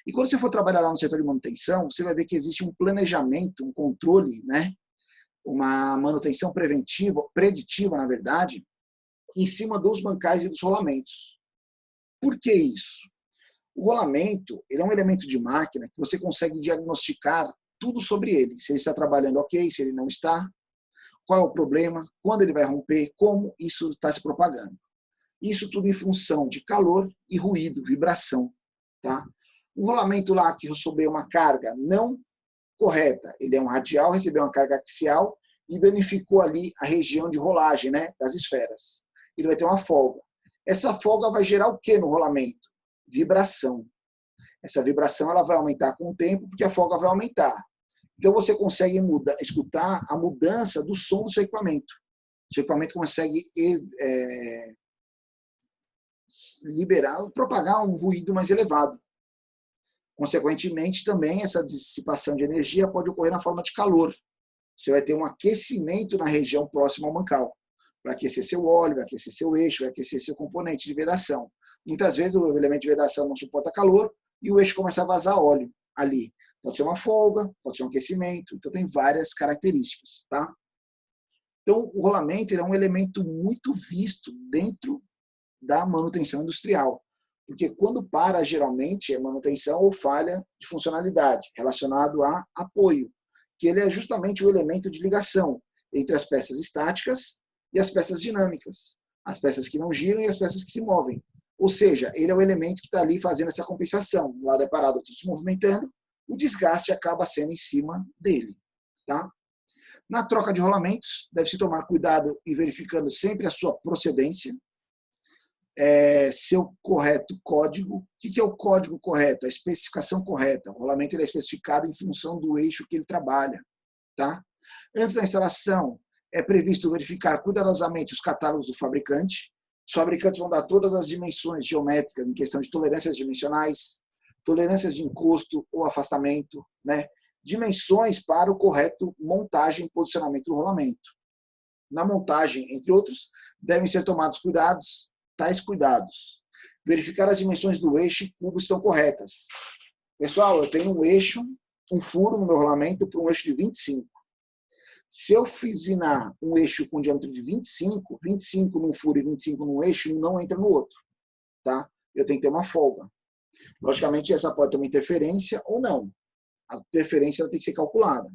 E quando você for trabalhar lá no setor de manutenção, você vai ver que existe um planejamento, um controle, né? Uma manutenção preventiva, preditiva, na verdade, em cima dos bancais e dos rolamentos. Por que isso? O rolamento ele é um elemento de máquina que você consegue diagnosticar tudo sobre ele. Se ele está trabalhando ok, se ele não está, qual é o problema, quando ele vai romper, como isso está se propagando. Isso tudo em função de calor e ruído, vibração. Tá? Um rolamento lá que recebeu uma carga não correta, ele é um radial, recebeu uma carga axial e danificou ali a região de rolagem, né, das esferas. Ele vai ter uma folga. Essa folga vai gerar o que no rolamento? Vibração. Essa vibração ela vai aumentar com o tempo, porque a folga vai aumentar. Então você consegue escutar a mudança do som do seu equipamento. O seu equipamento consegue propagar um ruído mais elevado. Consequentemente, também essa dissipação de energia pode ocorrer na forma de calor. Você vai ter um aquecimento na região próxima ao mancal. Vai aquecer seu óleo, vai aquecer seu eixo, vai aquecer seu componente de vedação. Muitas vezes o elemento de vedação não suporta calor e o eixo começa a vazar óleo ali. Pode ser uma folga, pode ser um aquecimento, então tem várias características. Tá? Então o rolamento é um elemento muito visto dentro da manutenção industrial. Porque quando para, geralmente, é manutenção ou falha de funcionalidade, relacionado a apoio, que ele é justamente o elemento de ligação entre as peças estáticas e as peças dinâmicas, as peças que não giram e as peças que se movem. Ou seja, ele é o elemento que está ali fazendo essa compensação. O lado é parado, tudo se movimentando, o desgaste acaba sendo em cima dele. Tá? Na troca de rolamentos, deve-se tomar cuidado e verificando sempre a sua procedência, seu correto código. O que é o código correto? A especificação correta. O rolamento ele é especificado em função do eixo que ele trabalha. Tá? Antes da instalação, é previsto verificar cuidadosamente os catálogos do fabricante. Os fabricantes vão dar todas as dimensões geométricas em questão de tolerâncias dimensionais, tolerâncias de encosto ou afastamento, né? Dimensões para o correto montagem e posicionamento do rolamento. Na montagem, entre outros, devem ser tomados tais cuidados. Verificar as dimensões do eixo e cubo estão corretas. Pessoal, eu tenho um eixo, um furo no meu rolamento para um eixo de 25. Se eu fizinar um eixo com diâmetro de 25, 25 num furo e 25 num eixo, um não entra no outro. Tá? Eu tenho que ter uma folga. Logicamente, essa pode ter uma interferência ou não. A interferência tem que ser calculada.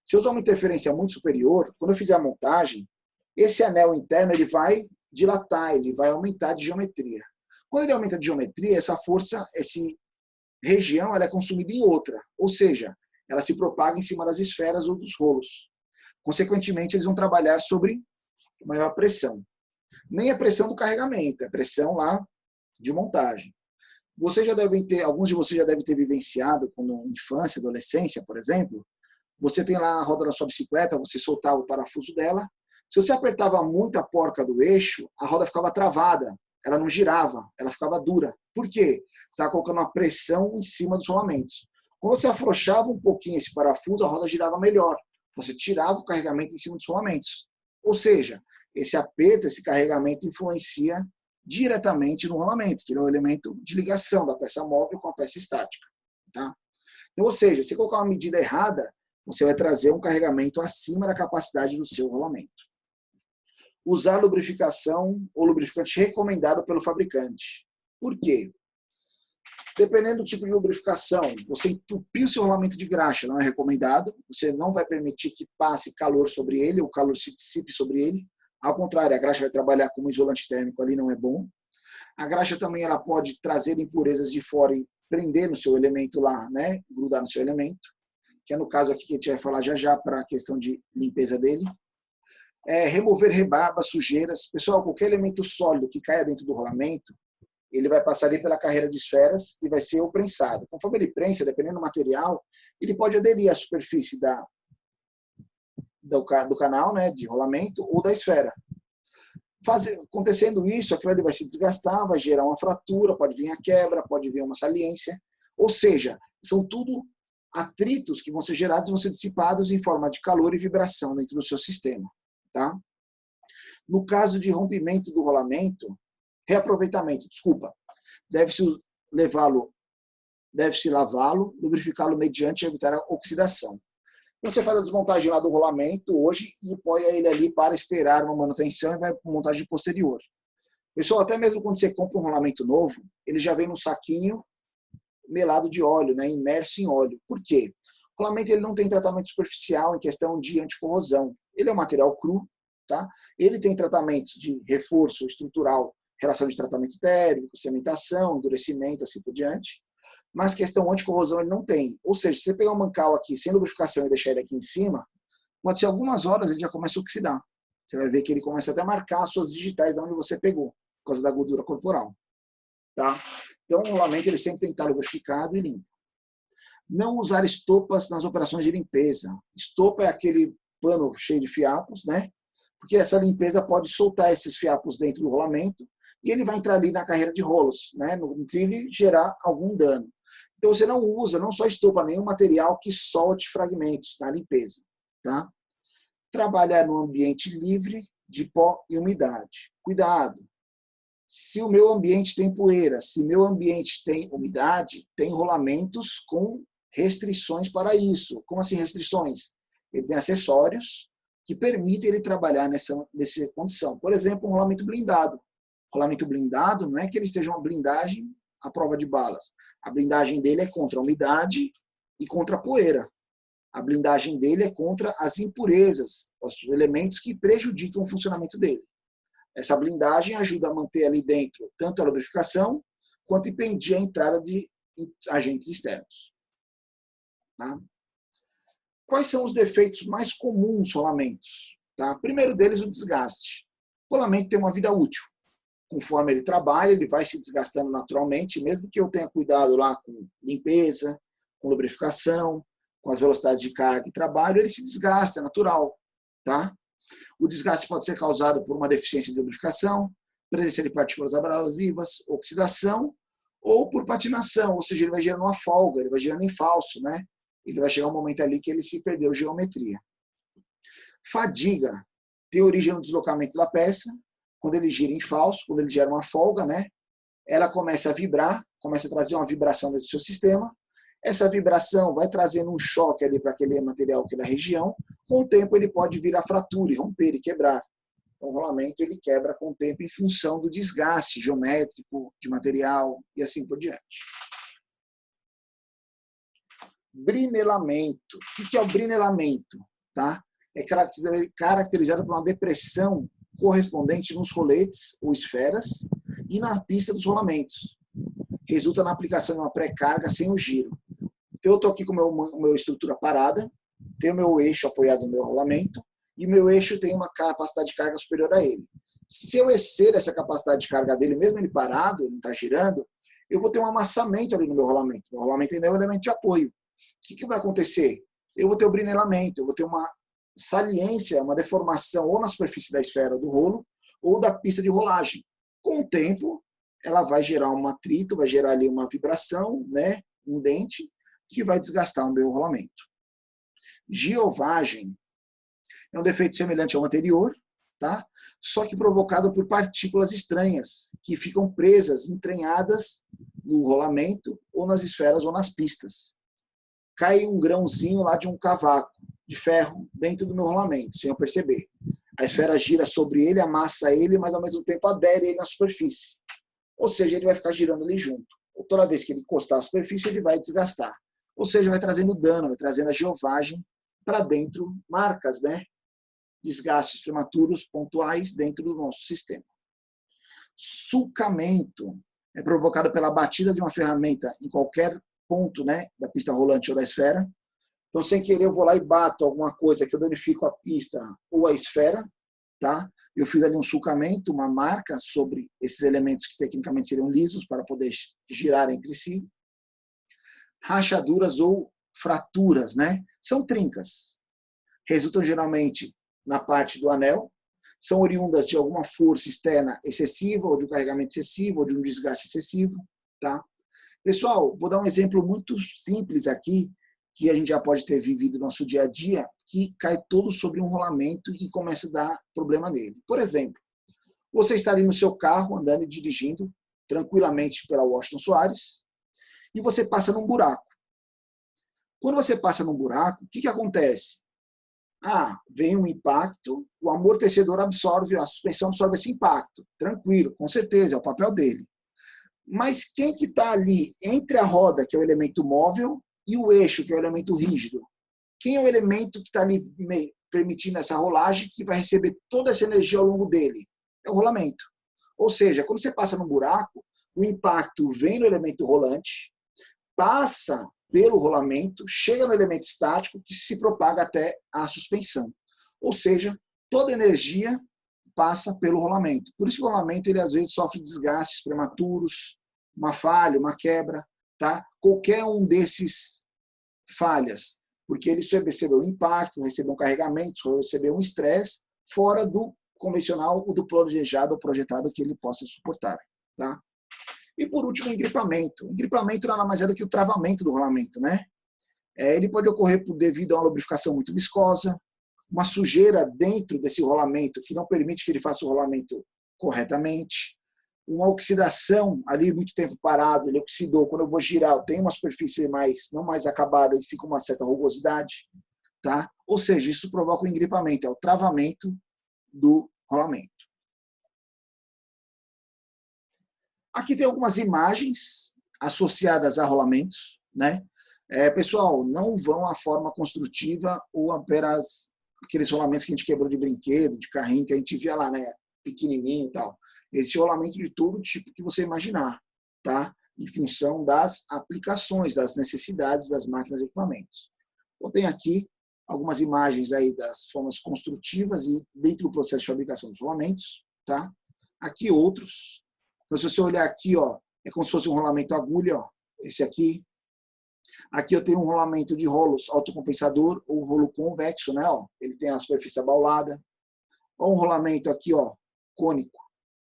Se eu usar uma interferência muito superior, quando eu fizer a montagem, esse anel interno ele vai dilatar, ele vai aumentar de geometria. Quando ele aumenta de geometria, essa força, essa região, ela é consumida em outra. Ou seja, ela se propaga em cima das esferas ou dos rolos. Consequentemente, eles vão trabalhar sobre maior pressão. Nem a pressão do carregamento, é a pressão lá de montagem. Vocês já devem ter, alguns de vocês já devem ter vivenciado, quando em infância, adolescência, por exemplo, você tem lá a roda da sua bicicleta, você soltava o parafuso dela. Se você apertava muito a porca do eixo, a roda ficava travada. ela não girava, ela ficava dura. Por quê? Você estava colocando uma pressão em cima dos rolamentos. Quando você afrouxava um pouquinho esse parafuso, a roda girava melhor. Você tirava o carregamento em cima dos rolamentos. Ou seja, esse aperto, esse carregamento influencia diretamente no rolamento, que é o elemento de ligação da peça móvel com a peça estática. Tá? Então, ou seja, se colocar uma medida errada, você vai trazer um carregamento acima da capacidade do seu rolamento. Usar lubrificação ou lubrificante recomendado pelo fabricante. Por quê? Dependendo do tipo de lubrificação, você entupir o seu rolamento de graxa não é recomendado, você não vai permitir que passe calor sobre ele, ou o calor se dissipe sobre ele. Ao contrário, a graxa vai trabalhar como isolante térmico ali, não é bom. A graxa também ela pode trazer impurezas de fora e prender no seu elemento lá, né? Grudar no seu elemento, que é no caso aqui que a gente vai falar já já para a questão de limpeza dele. Remover rebarba, sujeiras. Pessoal, qualquer elemento sólido que caia dentro do rolamento, ele vai passar ali pela carreira de esferas e vai ser o prensado. Conforme ele prensa, dependendo do material, ele pode aderir à superfície do canal, né, de rolamento ou da esfera. Acontecendo isso, aquilo ali vai se desgastar, vai gerar uma fratura, pode vir a quebra, pode vir uma saliência. Ou seja, são tudo atritos que vão ser gerados e vão ser dissipados em forma de calor e vibração dentro do seu sistema. Tá? No caso de rompimento do rolamento, reaproveitamento, desculpa, deve-se lavá-lo, lubrificá-lo mediante evitar a oxidação. Então você faz a desmontagem lá do rolamento hoje e põe ele ali para esperar uma manutenção e vai para montagem posterior. Pessoal, até mesmo quando você compra um rolamento novo, ele já vem num saquinho melado de óleo, né, imerso em óleo. Por quê? O rolamento ele não tem tratamento superficial em questão de anticorrosão. Ele é um material cru, tá? Ele tem tratamentos de reforço estrutural, relação de tratamento térmico, cementação, endurecimento, assim por diante. Mas questão anticorrosão ele não tem. Ou seja, se você pegar um mancal aqui sem lubrificação e deixar ele aqui em cima, pode ser algumas horas ele já começa a oxidar. Você vai ver que ele começa até a marcar as suas digitais de onde você pegou, por causa da gordura corporal. Tá? Então, o rolamento ele sempre tem que estar lubrificado e limpo. Não usar estopas nas operações de limpeza. Estopa é aquele pano cheio de fiapos, né? Porque essa limpeza pode soltar esses fiapos dentro do rolamento e ele vai entrar ali na carreira de rolos, né? No trilho e gerar algum dano. Então você não usa, não só estopa, nenhum material que solte fragmentos na limpeza. Tá? Trabalhar no ambiente livre de pó e umidade. Cuidado! Se o meu ambiente tem poeira, se meu ambiente tem umidade, tem rolamentos com restrições para isso. Como assim restrições? Ele tem acessórios que permitem ele trabalhar nessa condição. Por exemplo, um rolamento blindado. Rolamento blindado não é que ele esteja uma blindagem à prova de balas. A blindagem dele é contra a umidade e contra a poeira. A blindagem dele é contra as impurezas, os elementos que prejudicam o funcionamento dele. Essa blindagem ajuda a manter ali dentro tanto a lubrificação quanto impedir a entrada de agentes externos. Tá? Quais são os defeitos mais comuns dos rolamentos? Tá? Primeiro deles, o desgaste. O rolamento tem uma vida útil. Conforme ele trabalha, ele vai se desgastando naturalmente, mesmo que eu tenha cuidado lá com limpeza, com lubrificação, com as velocidades de carga e trabalho, ele se desgasta, é natural. Tá? O desgaste pode ser causado por uma deficiência de lubrificação, presença de partículas abrasivas, oxidação, ou por patinação, ou seja, ele vai gerando uma folga, ele vai gerando em falso, né? Ele vai chegar um momento ali que ele se perdeu geometria. Fadiga tem origem no deslocamento da peça, quando ele gira em falso, quando ele gera uma folga, né? Ela começa a vibrar, começa a trazer uma vibração dentro do seu sistema. Essa vibração vai trazendo um choque ali para aquele material, aquela região. Com o tempo ele pode vir a fratura, romper e quebrar. Então o rolamento ele quebra com o tempo em função do desgaste geométrico de material e assim por diante. Brinelamento. O que é o brinelamento? Tá? É caracterizado por uma depressão correspondente nos roletes ou esferas e na pista dos rolamentos. Resulta na aplicação de uma pré-carga sem o giro. Então eu estou aqui com a minha estrutura parada, tenho o meu eixo apoiado no meu rolamento e o meu eixo tem uma capacidade de carga superior a ele. Se eu exceder essa capacidade de carga dele, mesmo ele parado, ele não está girando, eu vou ter um amassamento ali no meu rolamento. O rolamento ainda é um elemento de apoio. O que vai acontecer? Eu vou ter o brinelamento, eu vou ter uma saliência, uma deformação ou na superfície da esfera do rolo ou da pista de rolagem. Com o tempo, ela vai gerar um atrito, vai gerar ali uma vibração, né? Um dente, que vai desgastar o meu rolamento. Giovagem é um defeito semelhante ao anterior, tá? Só que provocado por partículas estranhas, que ficam presas, entranhadas no rolamento, ou nas esferas, ou nas pistas. Cai um grãozinho lá de um cavaco de ferro dentro do meu rolamento, sem eu perceber. A esfera gira sobre ele, amassa ele, mas ao mesmo tempo adere ele na superfície. Ou seja, ele vai ficar girando ali junto. Ou toda vez que ele encostar a superfície, ele vai desgastar. Ou seja, vai trazendo dano, vai trazendo a giovagem para dentro, marcas, né? Desgastes prematuros pontuais dentro do nosso sistema. Sulcamento é provocado pela batida de uma ferramenta em qualquer ponto, né, da pista rolante ou da esfera. Então, sem querer, eu vou lá e bato alguma coisa que eu danifico a pista ou a esfera, tá? Eu fiz ali um sulcamento, uma marca sobre esses elementos que tecnicamente seriam lisos para poder girar entre si. Rachaduras ou fraturas, né? São trincas. Resultam geralmente na parte do anel, são oriundas de alguma força externa excessiva, ou de um carregamento excessivo, ou de um desgaste excessivo, tá? Pessoal, vou dar um exemplo muito simples aqui, que a gente já pode ter vivido no nosso dia a dia, que cai todo sobre um rolamento e começa a dar problema nele. Por exemplo, você está ali no seu carro, andando e dirigindo tranquilamente pela Washington Soares, e você passa num buraco. Quando você passa num buraco, o que acontece? Vem um impacto, o amortecedor absorve, a suspensão absorve esse impacto. Tranquilo, com certeza, é o papel dele. Mas quem que está ali entre a roda, que é o elemento móvel, e o eixo, que é o elemento rígido? Quem é o elemento que está ali permitindo essa rolagem, que vai receber toda essa energia ao longo dele? É o rolamento. Ou seja, quando você passa no buraco, o impacto vem no elemento rolante, passa pelo rolamento, chega no elemento estático, que se propaga até a suspensão. Ou seja, toda energia passa pelo rolamento. Por isso que o rolamento, ele às vezes sofre desgastes prematuros, uma falha, uma quebra, tá? Qualquer um desses falhas, porque ele recebeu um impacto, recebeu um carregamento, recebeu um estresse fora do convencional ou do planejado ou projetado que ele possa suportar, tá? E por último, o engripamento. O engripamento nada mais é do que o travamento do rolamento, né? Ele pode ocorrer devido a uma lubrificação muito viscosa, uma sujeira dentro desse rolamento que não permite que ele faça o rolamento corretamente, uma oxidação ali muito tempo parado, ele oxidou, quando eu vou girar, eu tenho uma superfície não mais acabada, e sim com uma certa rugosidade, tá? Ou seja, isso provoca o engripamento, é o travamento do rolamento. Aqui tem algumas imagens associadas a rolamentos, né? Pessoal, não vão à forma construtiva ou apenas aqueles rolamentos que a gente quebrou de brinquedo, de carrinho, que a gente via lá, né? Pequenininho e tal. Esse rolamento de todo tipo que você imaginar, tá? Em função das aplicações, das necessidades das máquinas e equipamentos. Então, tem aqui algumas imagens aí das formas construtivas e dentro do processo de fabricação dos rolamentos, tá? Aqui outros. Então, se você olhar aqui, ó, é como se fosse um rolamento agulha, ó, esse aqui. Aqui eu tenho um rolamento de rolos autocompensador, ou rolo convexo, né? Ó, ele tem a superfície abaulada. Ou um rolamento aqui, ó, cônico,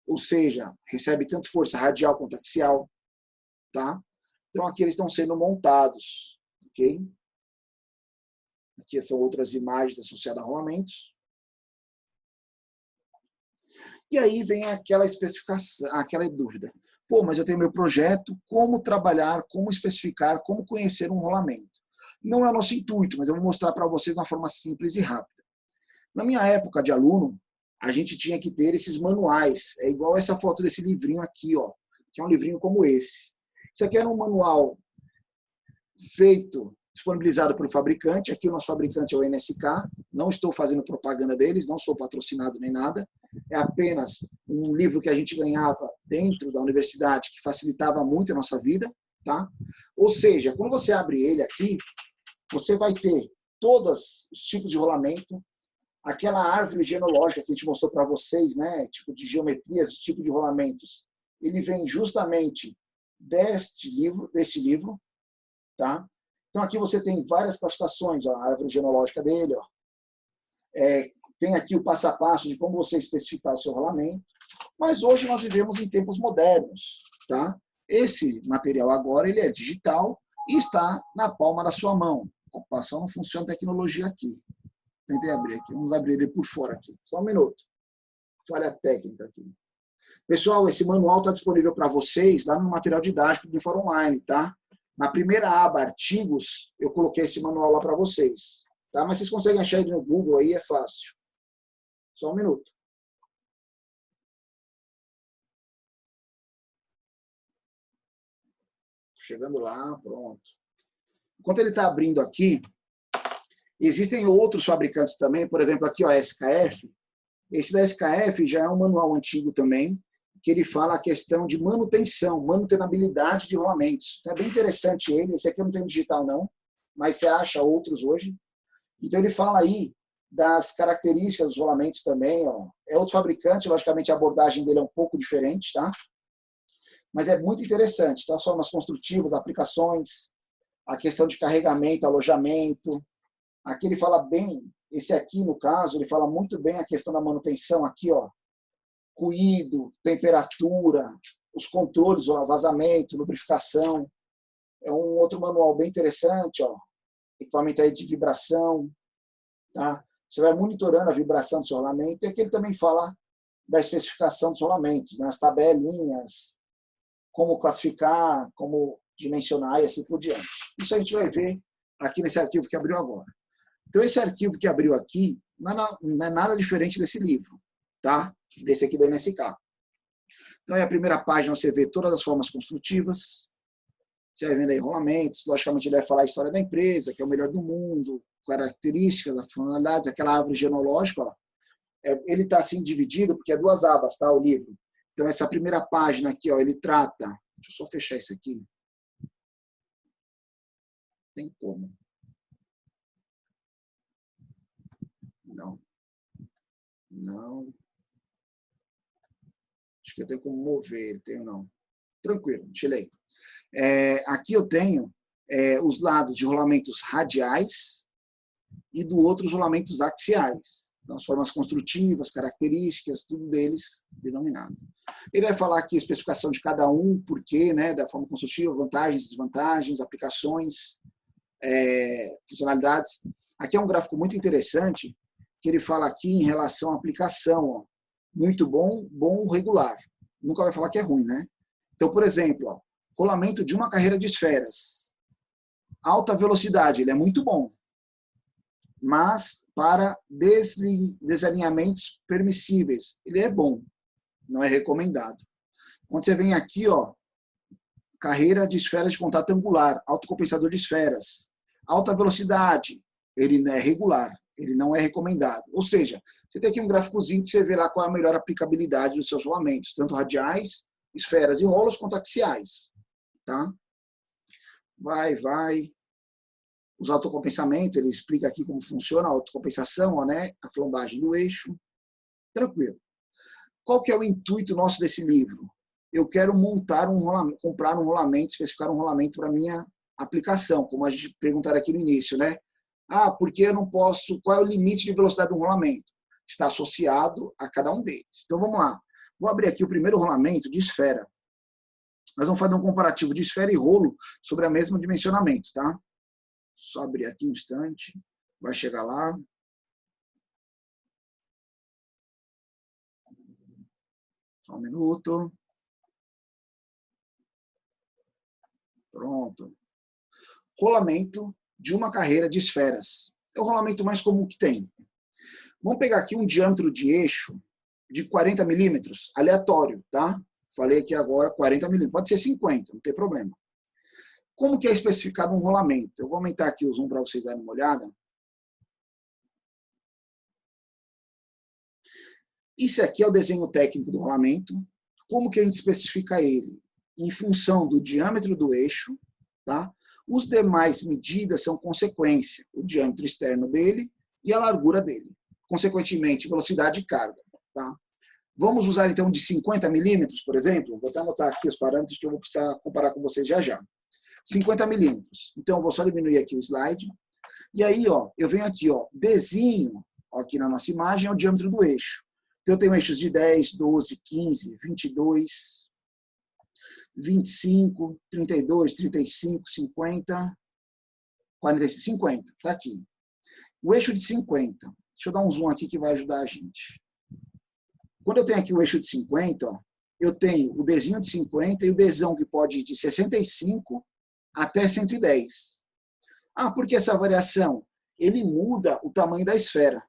ou seja, recebe tanto força radial quanto axial, tá? Então aqui eles estão sendo montados, ok? Aqui são outras imagens associadas a rolamentos. E aí vem aquela especificação, aquela dúvida. Pô, mas eu tenho meu projeto, como trabalhar, como especificar, como conhecer um rolamento? Não é o nosso intuito, mas eu vou mostrar para vocês de uma forma simples e rápida. Na minha época de aluno, a gente tinha que ter esses manuais. É igual essa foto desse livrinho aqui, ó, que é um livrinho como esse. Isso aqui era um manual feito, disponibilizado pelo fabricante. Aqui o nosso fabricante é o NSK. Não estou fazendo propaganda deles, não sou patrocinado nem nada. É apenas um livro que a gente ganhava dentro da universidade, que facilitava muito a nossa vida, tá? Ou seja, quando você abre ele aqui, você vai ter todos os tipos de rolamento, aquela árvore genealógica que a gente mostrou para vocês, né, tipo de geometrias, tipo de rolamentos, ele vem justamente desse livro, tá? Então aqui você tem várias classificações, ó, a árvore genealógica dele, ó. Tem aqui o passo a passo de como você especificar o seu rolamento. Mas hoje nós vivemos em tempos modernos, tá? Esse material agora ele é digital e está na palma da sua mão. Opa, só não funciona a tecnologia aqui. Tentei abrir aqui. Vamos abrir ele por fora aqui. Só um minuto. Falha técnica aqui. Pessoal, esse manual está disponível para vocês lá no material didático do Fórum Online, tá? Na primeira aba, artigos, eu coloquei esse manual lá para vocês. Tá? Mas vocês conseguem achar ele no Google aí, é fácil. Só um minuto. Chegando lá, pronto. Enquanto ele está abrindo aqui, existem outros fabricantes também, por exemplo, aqui, ó, a SKF. Esse da SKF já é um manual antigo também, que ele fala a questão de manutenção, manutenabilidade de rolamentos. Então, é bem interessante ele. Esse aqui eu não tenho digital, não, mas você acha outros hoje. Então, ele fala aí das características dos rolamentos também. Ó. É outro fabricante, logicamente a abordagem dele é um pouco diferente, tá? Mas é muito interessante. Então, as formas construtivas, aplicações, a questão de carregamento, alojamento. Aqui ele fala bem, esse aqui, no caso, ele fala muito bem a questão da manutenção aqui, ó. Ruído, temperatura, os controles, ó, vazamento, lubrificação. É um outro manual bem interessante, ó. Equipamento aí de vibração, tá? Você vai monitorando a vibração do seu rolamento. E aqui ele também fala da especificação dos rolamentos, nas tabelinhas, como classificar, como dimensionar e assim por diante. Isso a gente vai ver aqui nesse arquivo que abriu agora. Então, esse arquivo que abriu aqui não é nada diferente desse livro, tá? Desse aqui da NSK. Então, a primeira página você vê todas as formas construtivas, você vai vendo aí rolamentos, logicamente ele vai falar a história da empresa, que é o melhor do mundo, características, as funcionalidades, aquela árvore genealógica, ó, ele está assim dividido, porque é duas abas, tá, o livro. Então, essa primeira página aqui, ó, ele trata... Deixa eu só fechar isso aqui. Tem como. Não. Não. Acho que eu tenho como mover ele. Tenho não. Tranquilo, tirei. Aqui eu tenho os lados de rolamentos radiais e do outro os rolamentos axiais. Então, as formas construtivas, características, tudo deles denominado. Ele vai falar aqui a especificação de cada um, porquê, né, da forma construtiva, vantagens, desvantagens, aplicações, funcionalidades. Aqui é um gráfico muito interessante, que ele fala aqui em relação à aplicação. Ó, muito bom, bom, regular. Nunca vai falar que é ruim, né? Então, por exemplo, ó, rolamento de uma carreira de esferas. Alta velocidade, ele é muito bom. Mas para desalinhamentos permissíveis, ele é bom, não é recomendado. Quando você vem aqui, ó, carreira de esferas de contato angular, autocompensador de esferas, alta velocidade, ele é regular, ele não é recomendado. Ou seja, você tem aqui um gráficozinho que você vê lá qual é a melhor aplicabilidade dos seus rolamentos, tanto radiais, esferas e rolos, quanto axiais. Tá? Vai. Os autocompensamentos, ele explica aqui como funciona a autocompensação, ó, né? A flambagem do eixo. Tranquilo. Qual que é o intuito nosso desse livro? Eu quero montar um rolamento, comprar um rolamento, especificar um rolamento para minha aplicação, como a gente perguntaram aqui no início, né? Ah, porque eu não posso... Qual é o limite de velocidade de um rolamento? Está associado a cada um deles. Então, vamos lá. Vou abrir aqui o primeiro rolamento de esfera. Nós vamos fazer um comparativo de esfera e rolo sobre o mesmo dimensionamento, tá? Só abrir aqui um instante. Vai chegar lá. Só um minuto. Pronto. Rolamento de uma carreira de esferas. É o rolamento mais comum que tem. Vamos pegar aqui um diâmetro de eixo de 40 milímetros, aleatório, tá? Falei aqui agora 40 milímetros. Pode ser 50, não tem problema. Como que é especificado um rolamento? Eu vou aumentar aqui o zoom para vocês darem uma olhada. Isso aqui é o desenho técnico do rolamento. Como que a gente especifica ele? Em função do diâmetro do eixo, tá? Os demais medidas são consequência, o diâmetro externo dele e a largura dele. Consequentemente, velocidade e carga, tá? Vamos usar então de 50 milímetros, por exemplo. Vou até anotar aqui os parâmetros que eu vou precisar comparar com vocês já já. 50 milímetros. Então, eu vou só diminuir aqui o slide. E aí, ó, eu venho aqui, ó, Dzinho, ó, aqui na nossa imagem, é o diâmetro do eixo. Então, eu tenho eixos de 10, 12, 15, 22, 25, 32, 35, 50, 45, 50. Está aqui. O eixo de 50. Deixa eu dar um zoom aqui que vai ajudar a gente. Quando eu tenho aqui o eixo de 50, ó, eu tenho o Dzinho de 50 e o Dzão que pode ir de 65 até 110. Ah, por que essa variação? Ele muda o tamanho da esfera.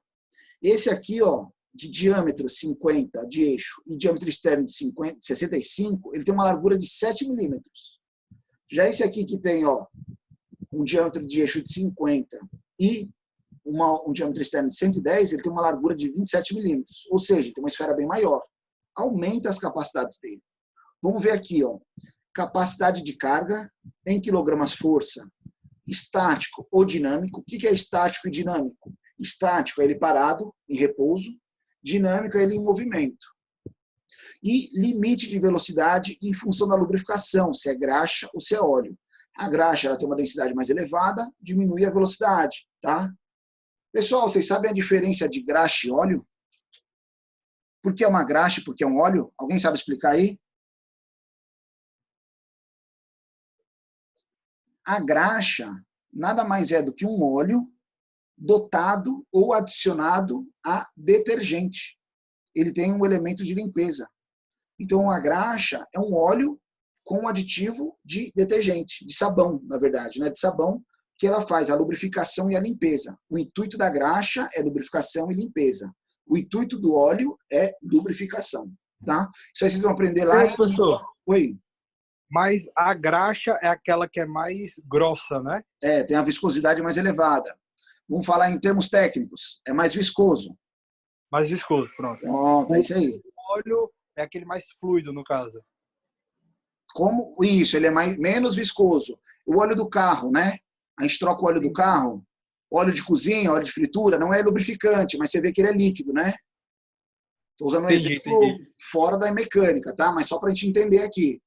Esse aqui, ó, de diâmetro 50 de eixo e diâmetro externo de 65, ele tem uma largura de 7 milímetros. Já esse aqui que tem, ó, um diâmetro de eixo de 50 e um diâmetro externo de 110, ele tem uma largura de 27 milímetros. Ou seja, tem uma esfera bem maior. Aumenta as capacidades dele. Vamos ver aqui, ó, capacidade de carga em quilogramas força, estático ou dinâmico. O que é estático e dinâmico? Estático é ele parado, em repouso. Dinâmico é ele em movimento. E limite de velocidade em função da lubrificação, se é graxa ou se é óleo. A graxa ela tem uma densidade mais elevada, diminui a velocidade. Tá? Pessoal, vocês sabem a diferença de graxa e óleo? Por que é uma graxa e por que é um óleo? Alguém sabe explicar aí? A graxa nada mais é do que um óleo dotado ou adicionado a detergente. Ele tem um elemento de limpeza. Então, a graxa é um óleo com aditivo de detergente, de sabão, na verdade, né? De sabão, que ela faz a lubrificação e a limpeza. O intuito da graxa é lubrificação e limpeza. O intuito do óleo é lubrificação. Tá? Isso aí vocês vão aprender lá. Professor. Oi. Mas a graxa é aquela que é mais grossa, né? É, tem a viscosidade mais elevada. Vamos falar em termos técnicos. É mais viscoso. Mais viscoso, pronto. Pronto, é isso aí. O óleo é aquele mais fluido, no caso. Como isso? Ele é menos viscoso. O óleo do carro, né? A gente troca o óleo do carro. Óleo de cozinha, óleo de fritura, não é lubrificante, mas você vê que ele é líquido, né? Estou usando um exemplo fora da mecânica, tá? Mas só para a gente entender aqui.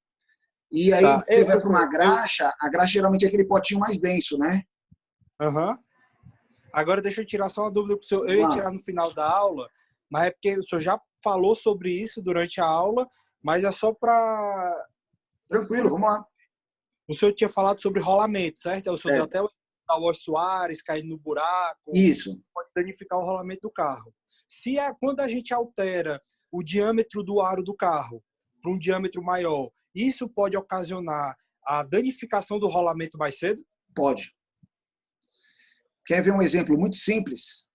E aí, tá. Você vai para uma graxa, a graxa geralmente é aquele potinho mais denso, né? Aham. Agora deixa eu tirar só uma dúvida pro senhor. Eu ia tirar no final da aula, mas é porque o senhor já falou sobre isso durante a aula, mas é só para... Tranquilo, vamos lá. O senhor tinha falado sobre rolamento, certo? O senhor deu até o Washington Soares caindo no buraco. Isso. Pode danificar o rolamento do carro. Quando a gente altera o diâmetro do aro do carro para um diâmetro maior, isso pode ocasionar a danificação do rolamento mais cedo? Pode. Quer ver um exemplo muito simples?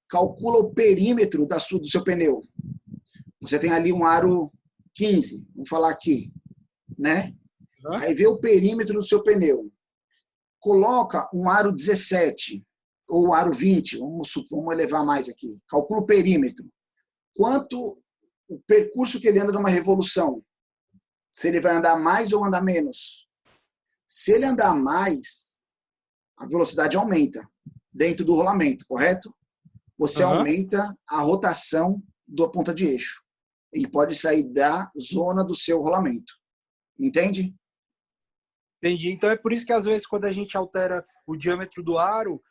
Calcula o perímetro do seu pneu. Você tem ali um aro 15, vamos falar aqui, né? Aí vê o perímetro do seu pneu. Coloca um aro 17 ou aro 20, vamos elevar mais aqui. Calcula o perímetro. Quanto o percurso que ele anda numa revolução? Se ele vai andar mais ou andar menos? Se ele andar mais, a velocidade aumenta dentro do rolamento, correto? Você aumenta a rotação da ponta de eixo e pode sair da zona do seu rolamento. Entende? Entendi. Então é por isso que às vezes quando a gente altera o diâmetro do aro,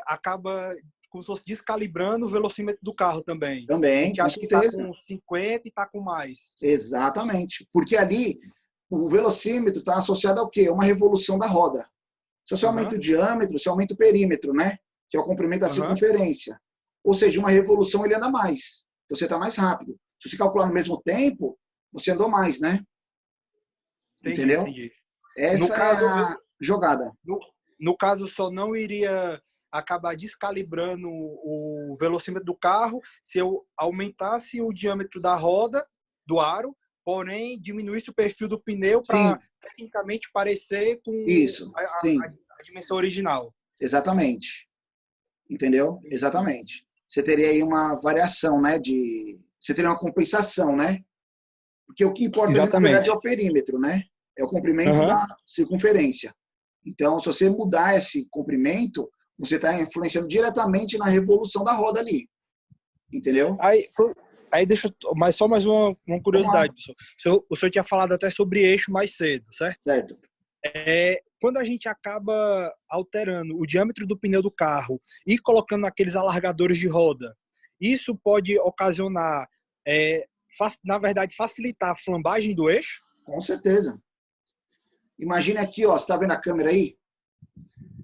acaba como se fosse descalibrando o velocímetro do carro também. Também, a gente acha que está com 50 e está com mais. Exatamente. Porque ali o velocímetro está associado ao quê? Uma revolução da roda. Se você aumenta o diâmetro, você aumenta o perímetro, né? Que é o comprimento da circunferência. Ou seja, uma revolução ele anda mais. Então você está mais rápido. Se você calcular no mesmo tempo, você andou mais, né? Entendeu? Entendi. Essa é a jogada. No caso, só não iria acabar descalibrando o velocímetro do carro se eu aumentasse o diâmetro da roda, do aro, porém diminuísse o perfil do pneu para tecnicamente parecer com a dimensão original. Exatamente. Entendeu? Exatamente. Você teria aí uma variação, né? Você teria uma compensação, né? Porque o que importa ali, na verdade, é o perímetro, né? É o comprimento da circunferência. Então, se você mudar esse comprimento, você está influenciando diretamente na revolução da roda ali. Entendeu? Aí deixa mais uma curiosidade, professor. O senhor tinha falado até sobre eixo mais cedo, certo? Certo. Quando a gente acaba alterando o diâmetro do pneu do carro e colocando aqueles alargadores de roda, isso pode ocasionar, na verdade, facilitar a flambagem do eixo? Com certeza. Imagine aqui, ó, você está vendo a câmera aí?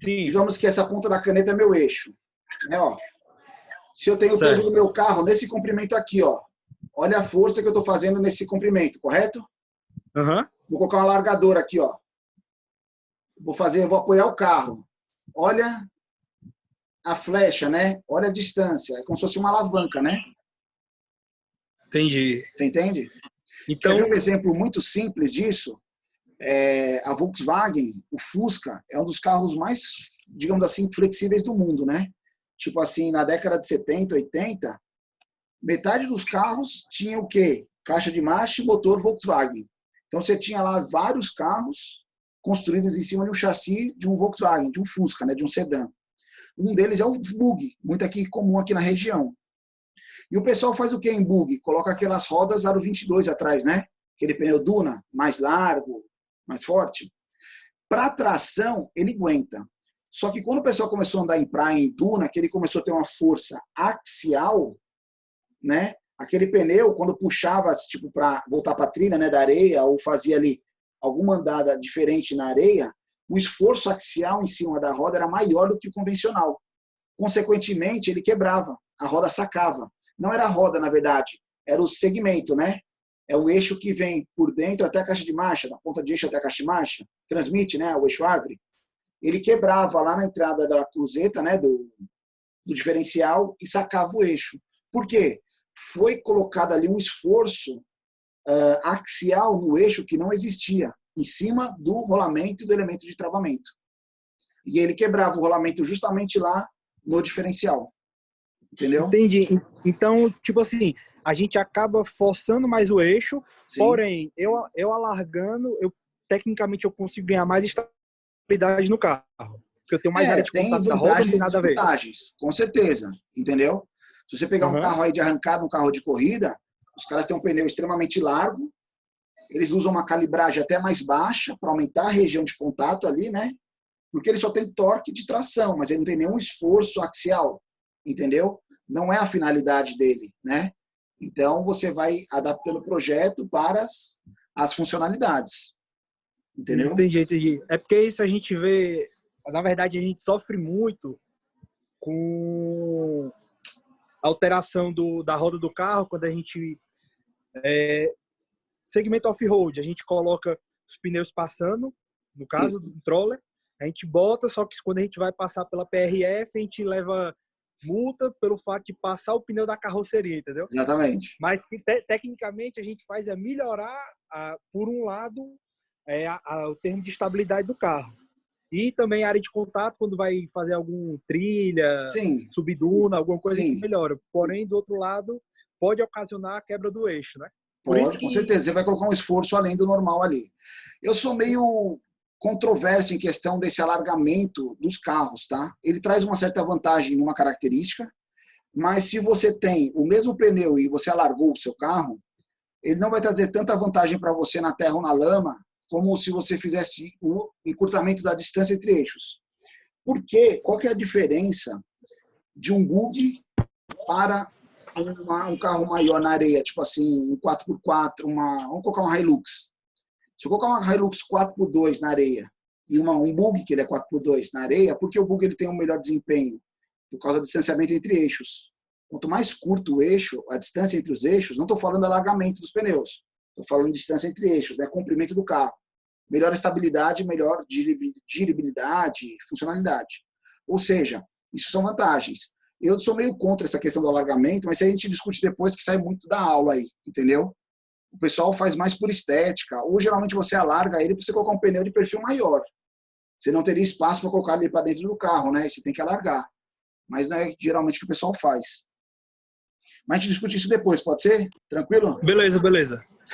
Sim. Digamos que essa ponta da caneta é meu eixo. Né, ó. Se eu tenho o peso do meu carro nesse comprimento aqui, ó, olha a força que eu estou fazendo nesse comprimento, correto? Uhum. Vou colocar um alargador aqui, ó. Vou apoiar o carro. Olha a flecha, né? Olha a distância. É como se fosse uma alavanca, né? Entendi. Você entende? Então, quer ver um exemplo muito simples disso? A Volkswagen, o Fusca, é um dos carros mais, digamos assim, flexíveis do mundo, né? Tipo assim, na década de 70, 80, metade dos carros tinha o quê? Caixa de marcha e motor Volkswagen. Então você tinha lá vários carros construídos em cima de um chassi de um Volkswagen, de um Fusca, né? De um sedã. Um deles é o Bug, muito aqui comum aqui na região. E o pessoal faz o que em Bug? Coloca aquelas rodas aro 22 atrás, né? Aquele pneu Duna, mais largo, mais forte. Para tração, ele aguenta. Só que quando o pessoal começou a andar em praia, em duna, que ele começou a ter uma força axial, né? Aquele pneu, quando puxava, tipo, para voltar para a trilha, né, da areia, ou fazia ali alguma andada diferente na areia, o esforço axial em cima da roda era maior do que o convencional. Consequentemente, ele quebrava, a roda sacava. Não era a roda, na verdade, era o segmento, né? É o eixo que vem por dentro até a caixa de marcha, da ponta de eixo até a caixa de marcha, transmite, né, o eixo árvore. Ele quebrava lá na entrada da cruzeta, né, do diferencial, e sacava o eixo. Por quê? Foi colocado ali um esforço axial no eixo que não existia, em cima do rolamento e do elemento de travamento. E ele quebrava o rolamento justamente lá no diferencial. Entendeu? Entendi. Então, tipo assim, a gente acaba forçando mais o eixo, sim, porém, eu alargando, tecnicamente eu consigo ganhar mais estabilidade no carro. Porque eu tenho mais área de contato da roda, não tem nada a ver. Desvantagens, com certeza, entendeu? Se você pegar um carro aí de arrancada, um carro de corrida, os caras têm um pneu extremamente largo, eles usam uma calibragem até mais baixa para aumentar a região de contato ali, né? Porque ele só tem torque de tração, mas ele não tem nenhum esforço axial, entendeu? Não é a finalidade dele, né? Então, você vai adaptando o projeto para as funcionalidades, entendeu? Entendi. É porque isso a gente vê, na verdade, a gente sofre muito com a alteração da roda do carro, quando a gente segmento off-road, a gente coloca os pneus passando, no caso do troller, a gente bota, só que quando a gente vai passar pela PRF, a gente leva multa pelo fato de passar o pneu da carroceria, entendeu? Exatamente. Mas que tecnicamente a gente faz melhorar, por um lado, o termo de estabilidade do carro. E também a área de contato, quando vai fazer algum trilha, sim, subduna, alguma coisa, sim, que melhora. Porém, do outro lado, pode ocasionar a quebra do eixo, né? Pode, com certeza. Você vai colocar um esforço além do normal ali. Eu sou meio controverso em questão desse alargamento dos carros, tá? Ele traz uma certa vantagem numa característica, mas se você tem o mesmo pneu e você alargou o seu carro, ele não vai trazer tanta vantagem para você na terra ou na lama, como se você fizesse o encurtamento da distância entre eixos. Por quê? Qual que é a diferença de um bug para um carro maior na areia, tipo assim, um 4x4, vamos colocar uma Hilux. Se eu colocar uma Hilux 4x2 na areia e um bug que ele é 4x2 na areia, porque o bug ele tem um melhor desempenho? Por causa do distanciamento entre eixos. Quanto mais curto o eixo, a distância entre os eixos, não estou falando alargamento dos pneus, estou falando de distância entre eixos, né, comprimento do carro. Melhor estabilidade, melhor dirigibilidade, funcionalidade. Ou seja, isso são vantagens. Eu sou meio contra essa questão do alargamento, mas a gente discute depois, que sai muito da aula aí, entendeu? O pessoal faz mais por estética, ou geralmente você alarga ele para você colocar um pneu de perfil maior. Você não teria espaço para colocar ele para dentro do carro, né? Você tem que alargar. Mas não é geralmente o que o pessoal faz. Mas a gente discute isso depois, pode ser? Tranquilo? Beleza.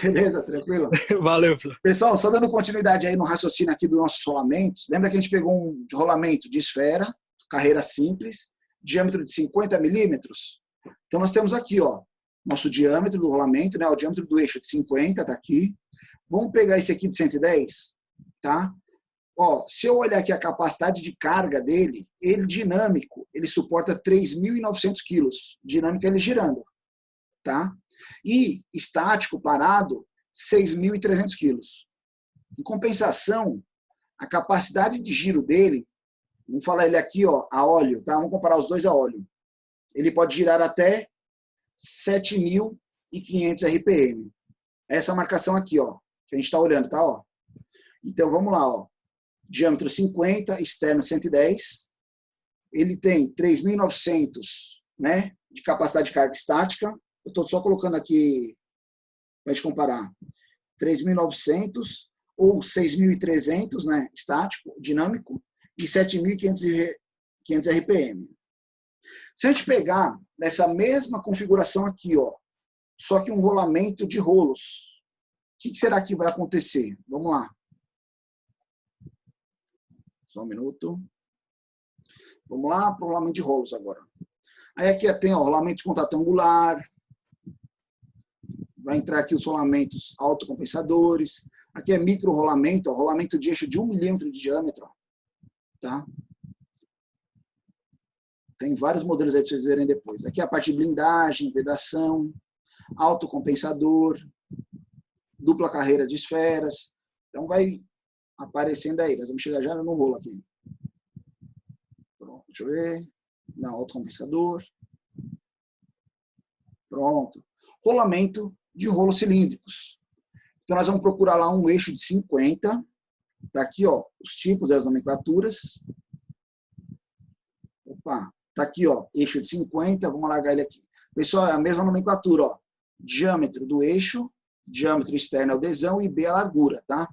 Beleza, tranquilo? Valeu, professor. Pessoal, só dando continuidade aí no raciocínio aqui dos nossos rolamentos, lembra que a gente pegou um rolamento de esfera, carreira simples, diâmetro de 50 milímetros? Então nós temos aqui, ó, nosso diâmetro do rolamento, né, o diâmetro do eixo de 50, tá aqui. Vamos pegar esse aqui de 110, tá? Ó, se eu olhar aqui a capacidade de carga dele, ele dinâmico, ele suporta 3.900 quilos. Dinâmico ele girando. Tá? E estático, parado, 6.300 quilos. Em compensação, a capacidade de giro dele, vamos falar ele aqui ó, a óleo, tá? Vamos comparar os dois a óleo. Ele pode girar até 7.500 RPM. Essa marcação aqui, ó, que a gente está olhando, tá? Ó. Então, vamos lá, ó. Diâmetro 50, externo 110. Ele tem 3.900, né, de capacidade de carga estática. Eu estou só colocando aqui para a gente comparar. 3.900 ou 6.300, né, estático, dinâmico, e 7.500 RPM. Se a gente pegar nessa mesma configuração aqui, ó, só que um rolamento de rolos, o que será que vai acontecer? Vamos lá. Só um minuto. Vamos lá para o rolamento de rolos agora. Aí aqui tem o rolamento de contato angular. Vai entrar aqui os rolamentos autocompensadores. Aqui é micro rolamento, ó, rolamento de eixo de 1 milímetro de diâmetro. Ó, tá? Tem vários modelos aí para vocês verem depois. Aqui é a parte de blindagem, vedação, autocompensador, dupla carreira de esferas. Então vai aparecendo aí. Nós vamos chegar já no rolo aqui. Pronto, deixa eu ver. Não, autocompensador. Pronto. Rolamento de rolos cilíndricos. Então nós vamos procurar lá um eixo de 50. Tá aqui, ó, os tipos das nomenclaturas. Opa, tá aqui, ó, eixo de 50. Vamos largar ele aqui. Pessoal, é a mesma nomenclatura, ó. Diâmetro do eixo, diâmetro externo é o desão e B é a largura, tá?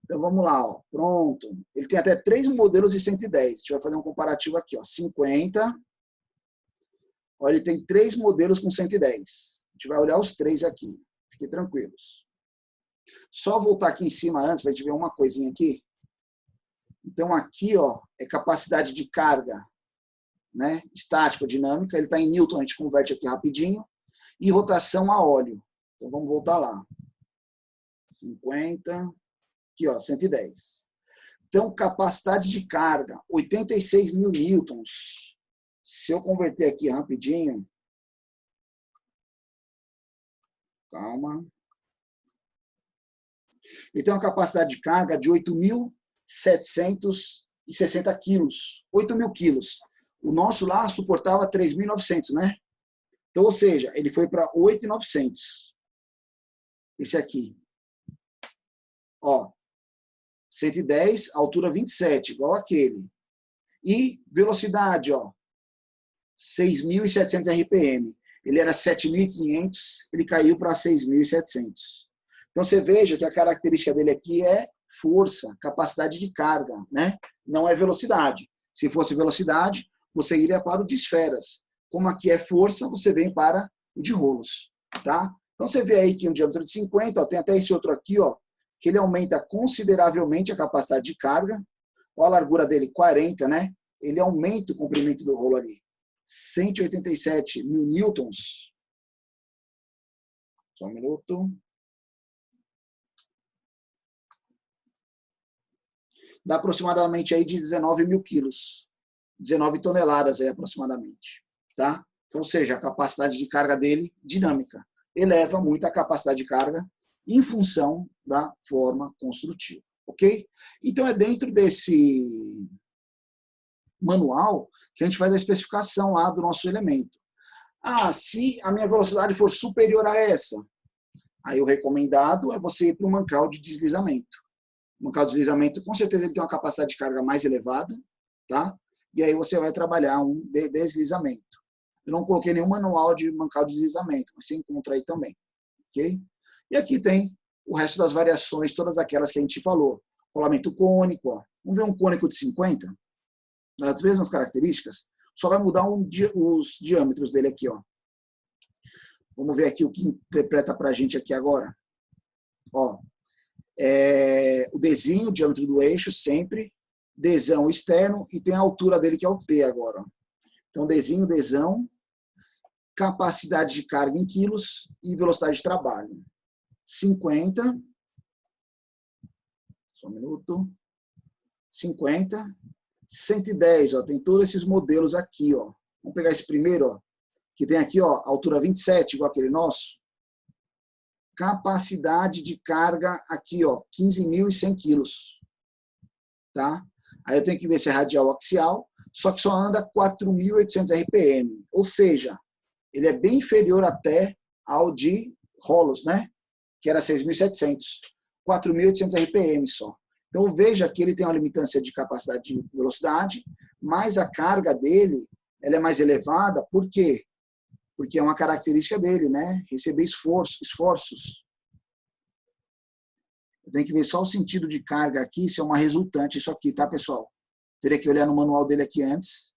Então vamos lá, ó. Pronto. Ele tem até 3 modelos de 110. A gente vai fazer um comparativo aqui, ó. 50. Olha, ele tem 3 modelos com 110. A gente vai olhar os 3 aqui. Fiquem tranquilos. Só voltar aqui em cima antes para a gente ver uma coisinha aqui. Então aqui, ó, é capacidade de carga, né? Estática ou dinâmica. Ele está em Newton, a gente converte aqui rapidinho. E rotação a óleo. Então vamos voltar lá. 50. Aqui, ó, 110. Então, capacidade de carga, 86.000 newtons. Se eu converter aqui rapidinho. Calma. Ele tem uma capacidade de carga de 8.760 quilos. 8.000 quilos. O nosso lá suportava 3.900, né? Então, ou seja, ele foi para 8.900. Esse aqui. Ó. 110, altura 27, igual aquele. E velocidade, ó, 6.700 RPM. Ele era 7.500, ele caiu para 6.700. Então você veja que a característica dele aqui é força, capacidade de carga, né? Não é velocidade. Se fosse velocidade, você iria para o de esferas. Como aqui é força, você vem para o de rolos, tá? Então você vê aí que um diâmetro de 50, ó, tem até esse outro aqui, ó, que ele aumenta consideravelmente a capacidade de carga. Olha a largura dele, 40, né? Ele aumenta o comprimento do rolo ali. 187.000 newtons. Só um minuto. Dá aproximadamente aí de 19.000 quilos. 19 toneladas aí aproximadamente. Tá? Então, ou seja, a capacidade de carga dele, dinâmica. Eleva muito a capacidade de carga em função da forma construtiva, ok? Então, é dentro desse manual que a gente faz a especificação lá do nosso elemento. Ah, se a minha velocidade for superior a essa, aí o recomendado é você ir para um mancal de deslizamento. O mancal de deslizamento, com certeza, ele tem uma capacidade de carga mais elevada, tá? E aí você vai trabalhar um deslizamento. Eu não coloquei nenhum manual de mancal de deslizamento, mas você encontra aí também, ok? E aqui tem o resto das variações, todas aquelas que a gente falou. Rolamento cônico, ó. Vamos ver um cônico de 50? As mesmas características, só vai mudar os diâmetros dele aqui, ó. Vamos ver aqui o que interpreta para a gente aqui agora. Ó, o Dzinho, o diâmetro do eixo, sempre. Dzão externo, e tem a altura dele, que é o T agora. Ó. Então, Dzinho, Dzão, capacidade de carga em quilos e velocidade de trabalho. 50. Só um minuto. 50. 110, ó. Tem todos esses modelos aqui, ó. Vamos pegar esse primeiro, ó. Que tem aqui, ó, altura 27, igual aquele nosso. Capacidade de carga aqui, ó, 15.100 quilos. Tá? Aí eu tenho que ver se é radial ou axial, só que só anda 4.800 RPM. Ou seja, ele é bem inferior até ao de rolos, né? Que era 6.700. 4.800 RPM só. Então veja que ele tem uma limitância de capacidade de velocidade, mas a carga dele ela é mais elevada. Por quê? Porque é uma característica dele, né? Receber esforços. Eu tenho que ver só o sentido de carga aqui, se é uma resultante isso aqui, tá, pessoal? Teria que olhar no manual dele aqui antes,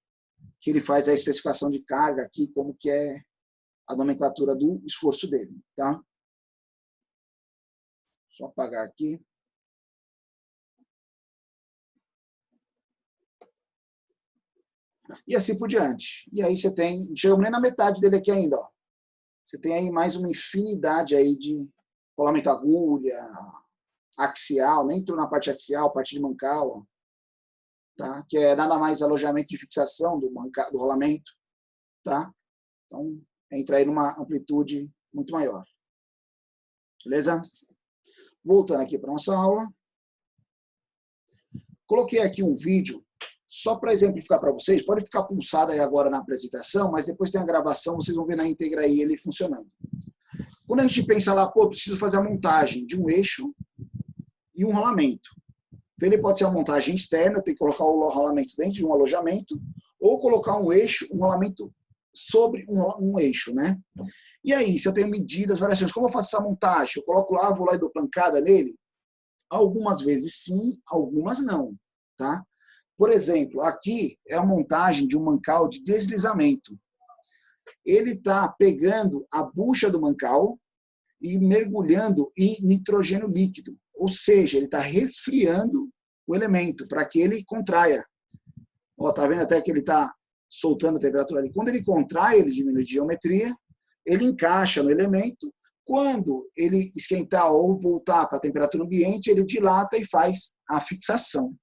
que ele faz a especificação de carga aqui, como que é a nomenclatura do esforço dele, tá? Só apagar aqui. E assim por diante. E aí você tem, chegamos nem na metade dele aqui ainda, ó. Você tem aí mais uma infinidade aí de rolamento agulha, axial, nem entrou na parte axial, parte de mancal, ó, tá? Que é nada mais alojamento de fixação do rolamento, tá? Então, entra aí numa amplitude muito maior. Beleza? Voltando aqui para a nossa aula. Coloquei aqui um vídeo só para exemplificar para vocês. Pode ficar pulsado aí agora na apresentação, mas depois tem a gravação, vocês vão ver na íntegra aí ele funcionando. Quando a gente pensa lá, pô, preciso fazer a montagem de um eixo e um rolamento. Então ele pode ser uma montagem externa, tem que colocar o rolamento dentro de um alojamento, ou colocar um eixo, um rolamento sobre um eixo, né? E aí, se eu tenho medidas, variações, como eu faço essa montagem? Eu coloco lá, vou lá e dou pancada nele? Algumas vezes sim, algumas não, tá? Por exemplo, aqui é a montagem de um mancal de deslizamento. Ele está pegando a bucha do mancal e mergulhando em nitrogênio líquido. Ou seja, ele está resfriando o elemento para que ele contraia. Ó, tá vendo até que ele está soltando a temperatura ali. Quando ele contrai, ele diminui de geometria, ele encaixa no elemento. Quando ele esquentar ou voltar para a temperatura ambiente, ele dilata e faz a fixação.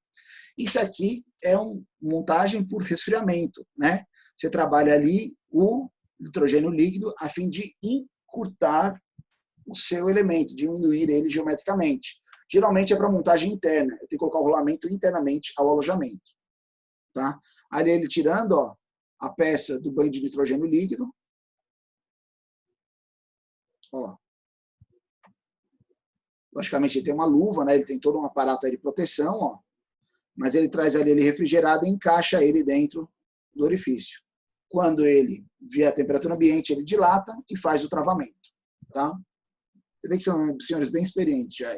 Isso aqui é uma montagem por resfriamento, né? Você trabalha ali o nitrogênio líquido a fim de encurtar o seu elemento, diminuir ele geometricamente. Geralmente é para montagem interna. Eu tenho que colocar o rolamento internamente ao alojamento. Tá? Ali ele tirando, ó, a peça do banho de nitrogênio líquido. Ó. Logicamente ele tem uma luva, né? Ele tem todo um aparato aí de proteção, ó. Mas ele traz ali ele refrigerado e encaixa ele dentro do orifício. Quando ele vier a temperatura ambiente, ele dilata e faz o travamento. Tá? Você vê que são senhores bem experientes já.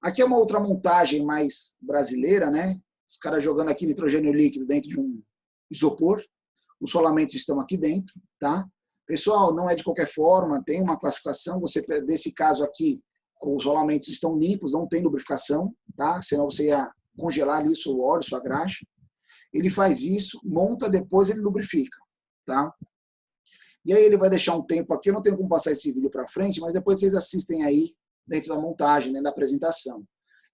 Aqui é uma outra montagem mais brasileira, né? Os caras jogando aqui nitrogênio líquido dentro de um isopor. Os rolamentos estão aqui dentro, tá? Pessoal, não é de qualquer forma, tem uma classificação. Você, desse caso aqui, os rolamentos estão limpos, não tem lubrificação, tá? Senão você ia congelar ali seu óleo, sua graxa. Ele faz isso, monta, depois ele lubrifica, tá? E aí ele vai deixar um tempo aqui, eu não tenho como passar esse vídeo para frente, mas depois vocês assistem aí dentro da montagem, dentro da apresentação.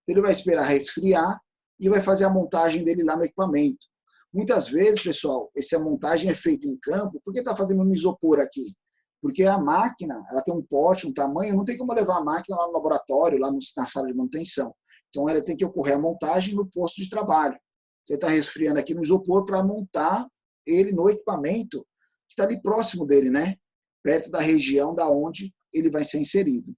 Então ele vai esperar resfriar e vai fazer a montagem dele lá no equipamento. Muitas vezes, pessoal, essa montagem é feita em campo. Por que está fazendo um isopor aqui? Porque a máquina, ela tem um porte, um tamanho, não tem como levar a máquina lá no laboratório, lá na sala de manutenção. Então, ela tem que ocorrer a montagem no posto de trabalho. Você está resfriando aqui no isopor para montar ele no equipamento que está ali próximo dele, né? Perto da região da onde ele vai ser inserido.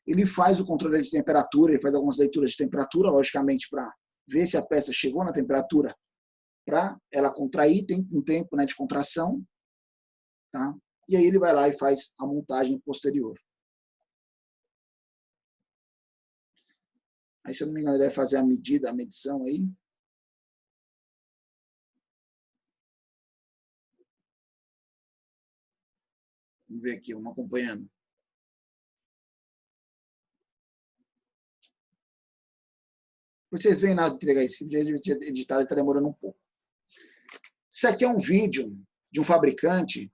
Ele faz o controle de temperatura, ele faz algumas leituras de temperatura, logicamente, para ver se a peça chegou na temperatura para ela contrair, tem um tempo, né, de contração, tá? E aí ele vai lá e faz a montagem posterior. Aí, se eu não me engano, ele vai fazer a medida, a medição aí. Vamos ver aqui, vamos acompanhando. Vocês veem na hora de entregar esse vídeo, editar, ele está demorando um pouco. Isso aqui é um vídeo de um fabricante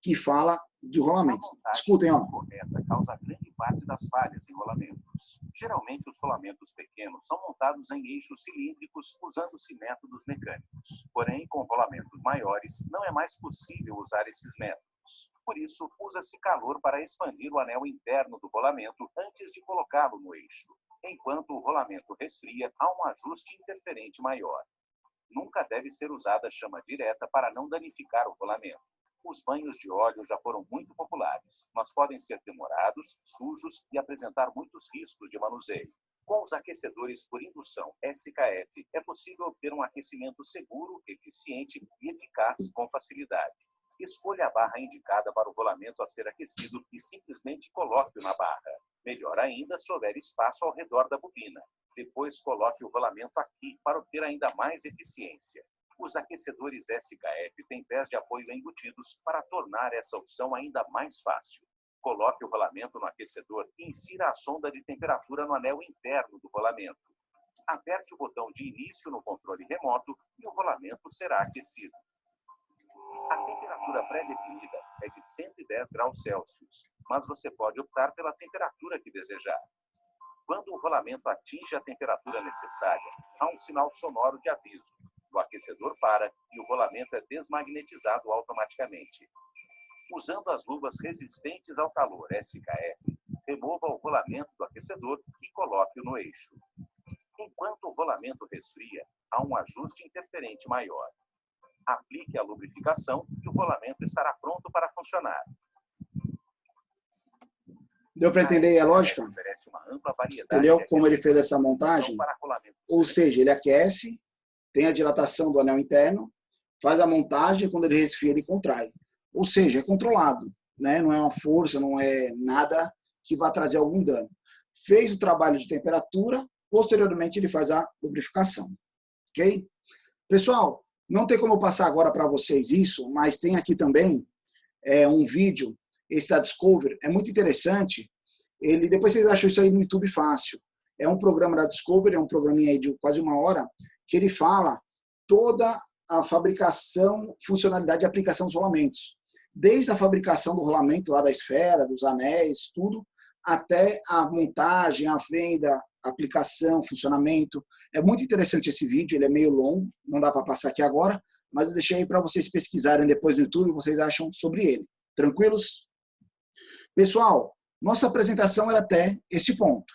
que fala de rolamento. Escutem, ó. Correta causa grande parte das falhas em rolamento. rolamentos. Geralmente, os rolamentos pequenos são montados em eixos cilíndricos usando-se métodos mecânicos. Porém, com rolamentos maiores, não é mais possível usar esses métodos. Por isso, usa-se calor para expandir o anel interno do rolamento antes de colocá-lo no eixo. Enquanto o rolamento resfria, há um ajuste interferente maior. Nunca deve ser usada chama direta para não danificar o rolamento. Os banhos de óleo já foram muito populares, mas podem ser demorados, sujos e apresentar muitos riscos de manuseio. Com os aquecedores por indução SKF, é possível obter um aquecimento seguro, eficiente e eficaz com facilidade. Escolha a barra indicada para o rolamento a ser aquecido e simplesmente coloque-o na barra. Melhor ainda se houver espaço ao redor da bobina. Depois coloque o rolamento aqui para obter ainda mais eficiência. Os aquecedores SKF têm pés de apoio embutidos para tornar essa opção ainda mais fácil. Coloque o rolamento no aquecedor e insira a sonda de temperatura no anel interno do rolamento. Aperte o botão de início no controle remoto e o rolamento será aquecido. A temperatura pré-definida é de 110 graus Celsius, mas você pode optar pela temperatura que desejar. Quando o rolamento atinge a temperatura necessária, há um sinal sonoro de aviso. O aquecedor para e o rolamento é desmagnetizado automaticamente. Usando as luvas resistentes ao calor SKF, remova o rolamento do aquecedor e coloque-o no eixo. Enquanto o rolamento resfria, há um ajuste interferente maior. Aplique a lubrificação e o rolamento estará pronto para funcionar. Deu para entender a lógica? Entendeu como ele fez essa montagem? Ou seja, ele aquece, tem a dilatação do anel interno, faz a montagem e quando ele resfria, ele contrai. Ou seja, é controlado, né? Não é uma força, não é nada que vá trazer algum dano. Fez o trabalho de temperatura, posteriormente ele faz a lubrificação. Ok? Pessoal, não tem como eu passar agora para vocês isso, mas tem aqui também um vídeo, esse da Discovery, é muito interessante. Depois vocês acham isso aí no YouTube fácil. É um programa da Discovery, é um programinha aí de quase 1 hora, que ele fala toda a fabricação, funcionalidade e aplicação dos rolamentos. Desde a fabricação do rolamento lá da esfera, dos anéis, tudo, até a montagem, a venda, a aplicação, funcionamento. É muito interessante esse vídeo, ele é meio longo, não dá para passar aqui agora, mas eu deixei aí para vocês pesquisarem depois no YouTube, vocês acham sobre ele. Tranquilos? Pessoal, nossa apresentação era até esse ponto.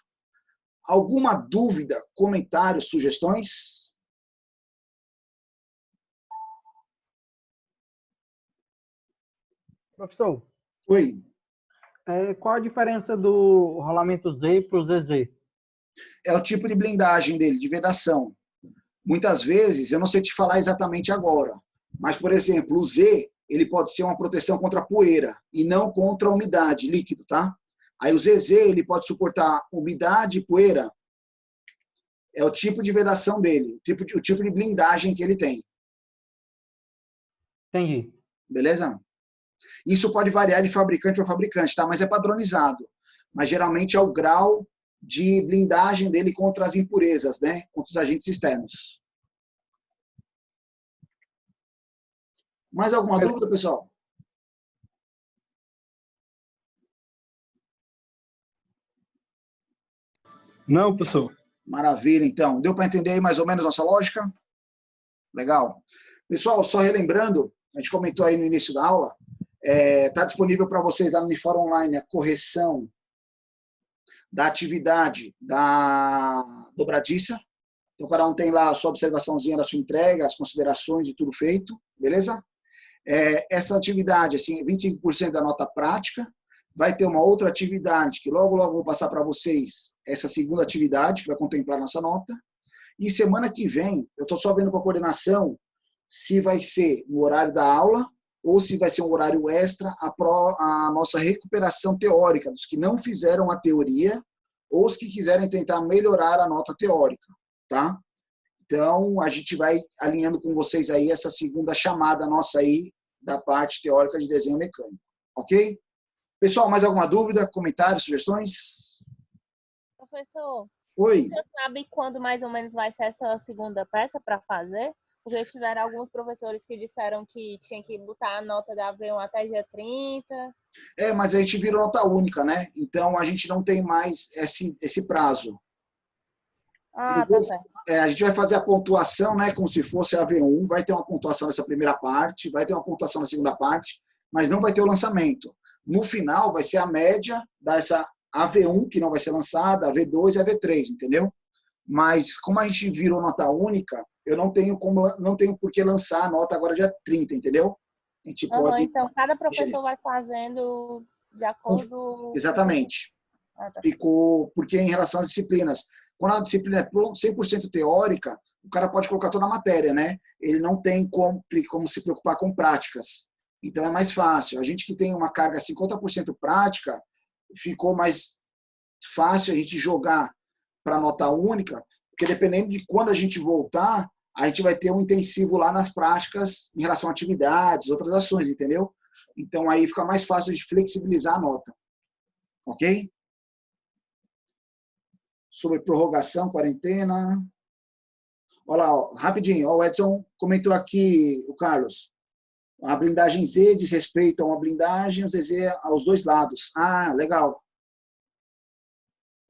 Alguma dúvida, comentários, sugestões? Professor, Oi. qual a diferença do rolamento Z para o ZZ? É o tipo de blindagem dele, de vedação. Muitas vezes, eu não sei te falar exatamente agora, mas, por exemplo, o Z, ele pode ser uma proteção contra poeira e não contra umidade, líquido, tá? Aí o ZZ, ele pode suportar umidade e poeira. É o tipo de vedação dele, o tipo de blindagem que ele tem. Entendi. Beleza? Isso pode variar de fabricante para fabricante, tá? Mas é padronizado. Mas geralmente é o grau de blindagem dele contra as impurezas, né? Contra os agentes externos. Mais alguma dúvida, pessoal? Não, professor. Maravilha, então. Deu para entender aí mais ou menos nossa lógica? Legal. Pessoal, só relembrando, a gente comentou aí no início da aula, está disponível para vocês lá no Unifórum Online a correção da atividade da dobradiça. Então, cada um tem lá a sua observaçãozinha da sua entrega, as considerações e tudo feito, beleza? Essa atividade, assim, 25% da nota prática. Vai ter uma outra atividade que logo, logo vou passar para vocês, essa segunda atividade que vai contemplar a nossa nota. E semana que vem, eu estou só vendo com a coordenação se vai ser no horário da aula ou se vai ser um horário extra a nossa recuperação teórica, dos que não fizeram a teoria ou os que quiserem tentar melhorar a nota teórica, tá? Então, a gente vai alinhando com vocês aí essa segunda chamada nossa aí da parte teórica de desenho mecânico, ok? Pessoal, mais alguma dúvida, comentários, sugestões? Professor, Oi. você sabe quando mais ou menos vai ser essa segunda peça para fazer? Porque tiveram alguns professores que disseram que tinha que botar a nota da V1 até dia 30. Mas a gente virou nota única, né? Então a gente não tem mais esse prazo. Ah, tá certo. A gente vai fazer a pontuação, né? Como se fosse a V1, vai ter uma pontuação nessa primeira parte, vai ter uma pontuação na segunda parte, mas não vai ter o lançamento. No final vai ser a média dessa AV1, que não vai ser lançada, a V2 e a V3, entendeu? Mas como a gente virou nota única, eu não tenho por que lançar a nota agora dia 30, entendeu? A gente pode... Então, cada professor vai fazendo de acordo... Exatamente. Tá. Porque em relação às disciplinas, quando a disciplina é 100% teórica, o cara pode colocar toda a matéria, né? Ele não tem como se preocupar com práticas. Então é mais fácil. A gente que tem uma carga 50% prática, ficou mais fácil a gente jogar para nota única, porque dependendo de quando a gente voltar, a gente vai ter um intensivo lá nas práticas em relação a atividades, outras ações, entendeu? Então aí fica mais fácil de flexibilizar a nota. Ok? Sobre prorrogação, quarentena. Olha lá, ó, rapidinho, ó, o Edson comentou aqui, o Carlos. A blindagem Z diz respeito a uma blindagem, o ZZ aos dois lados. Ah, legal.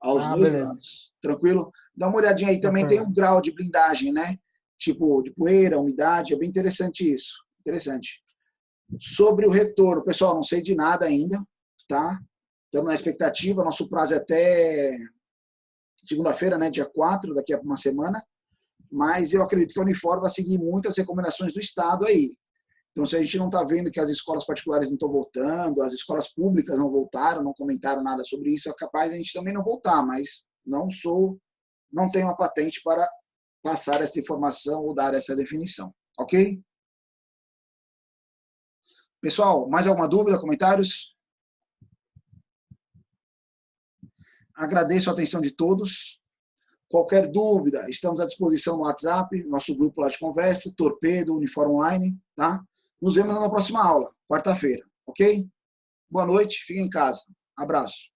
Aos dois lados. Tranquilo? Dá uma olhadinha aí. Também tem um grau de blindagem, né? Tipo, de poeira, umidade. É bem interessante isso. Interessante. Sobre o retorno, pessoal, não sei de nada ainda, tá? Estamos na expectativa. Nosso prazo é até segunda-feira, né? Dia 4, daqui a uma semana. Mas eu acredito que a Unifor vai seguir muitas recomendações do Estado aí. Então, se a gente não está vendo que as escolas particulares não estão voltando, as escolas públicas não voltaram, não comentaram nada sobre isso, é capaz de a gente também não voltar, mas não tenho uma patente para passar essa informação ou dar essa definição. Ok? Pessoal, mais alguma dúvida, comentários? Agradeço a atenção de todos. Qualquer dúvida, estamos à disposição no WhatsApp, nosso grupo lá de conversa, Torpedo, Unifor Online, tá? Nos vemos na próxima aula, quarta-feira, ok? Boa noite, fiquem em casa. Abraço.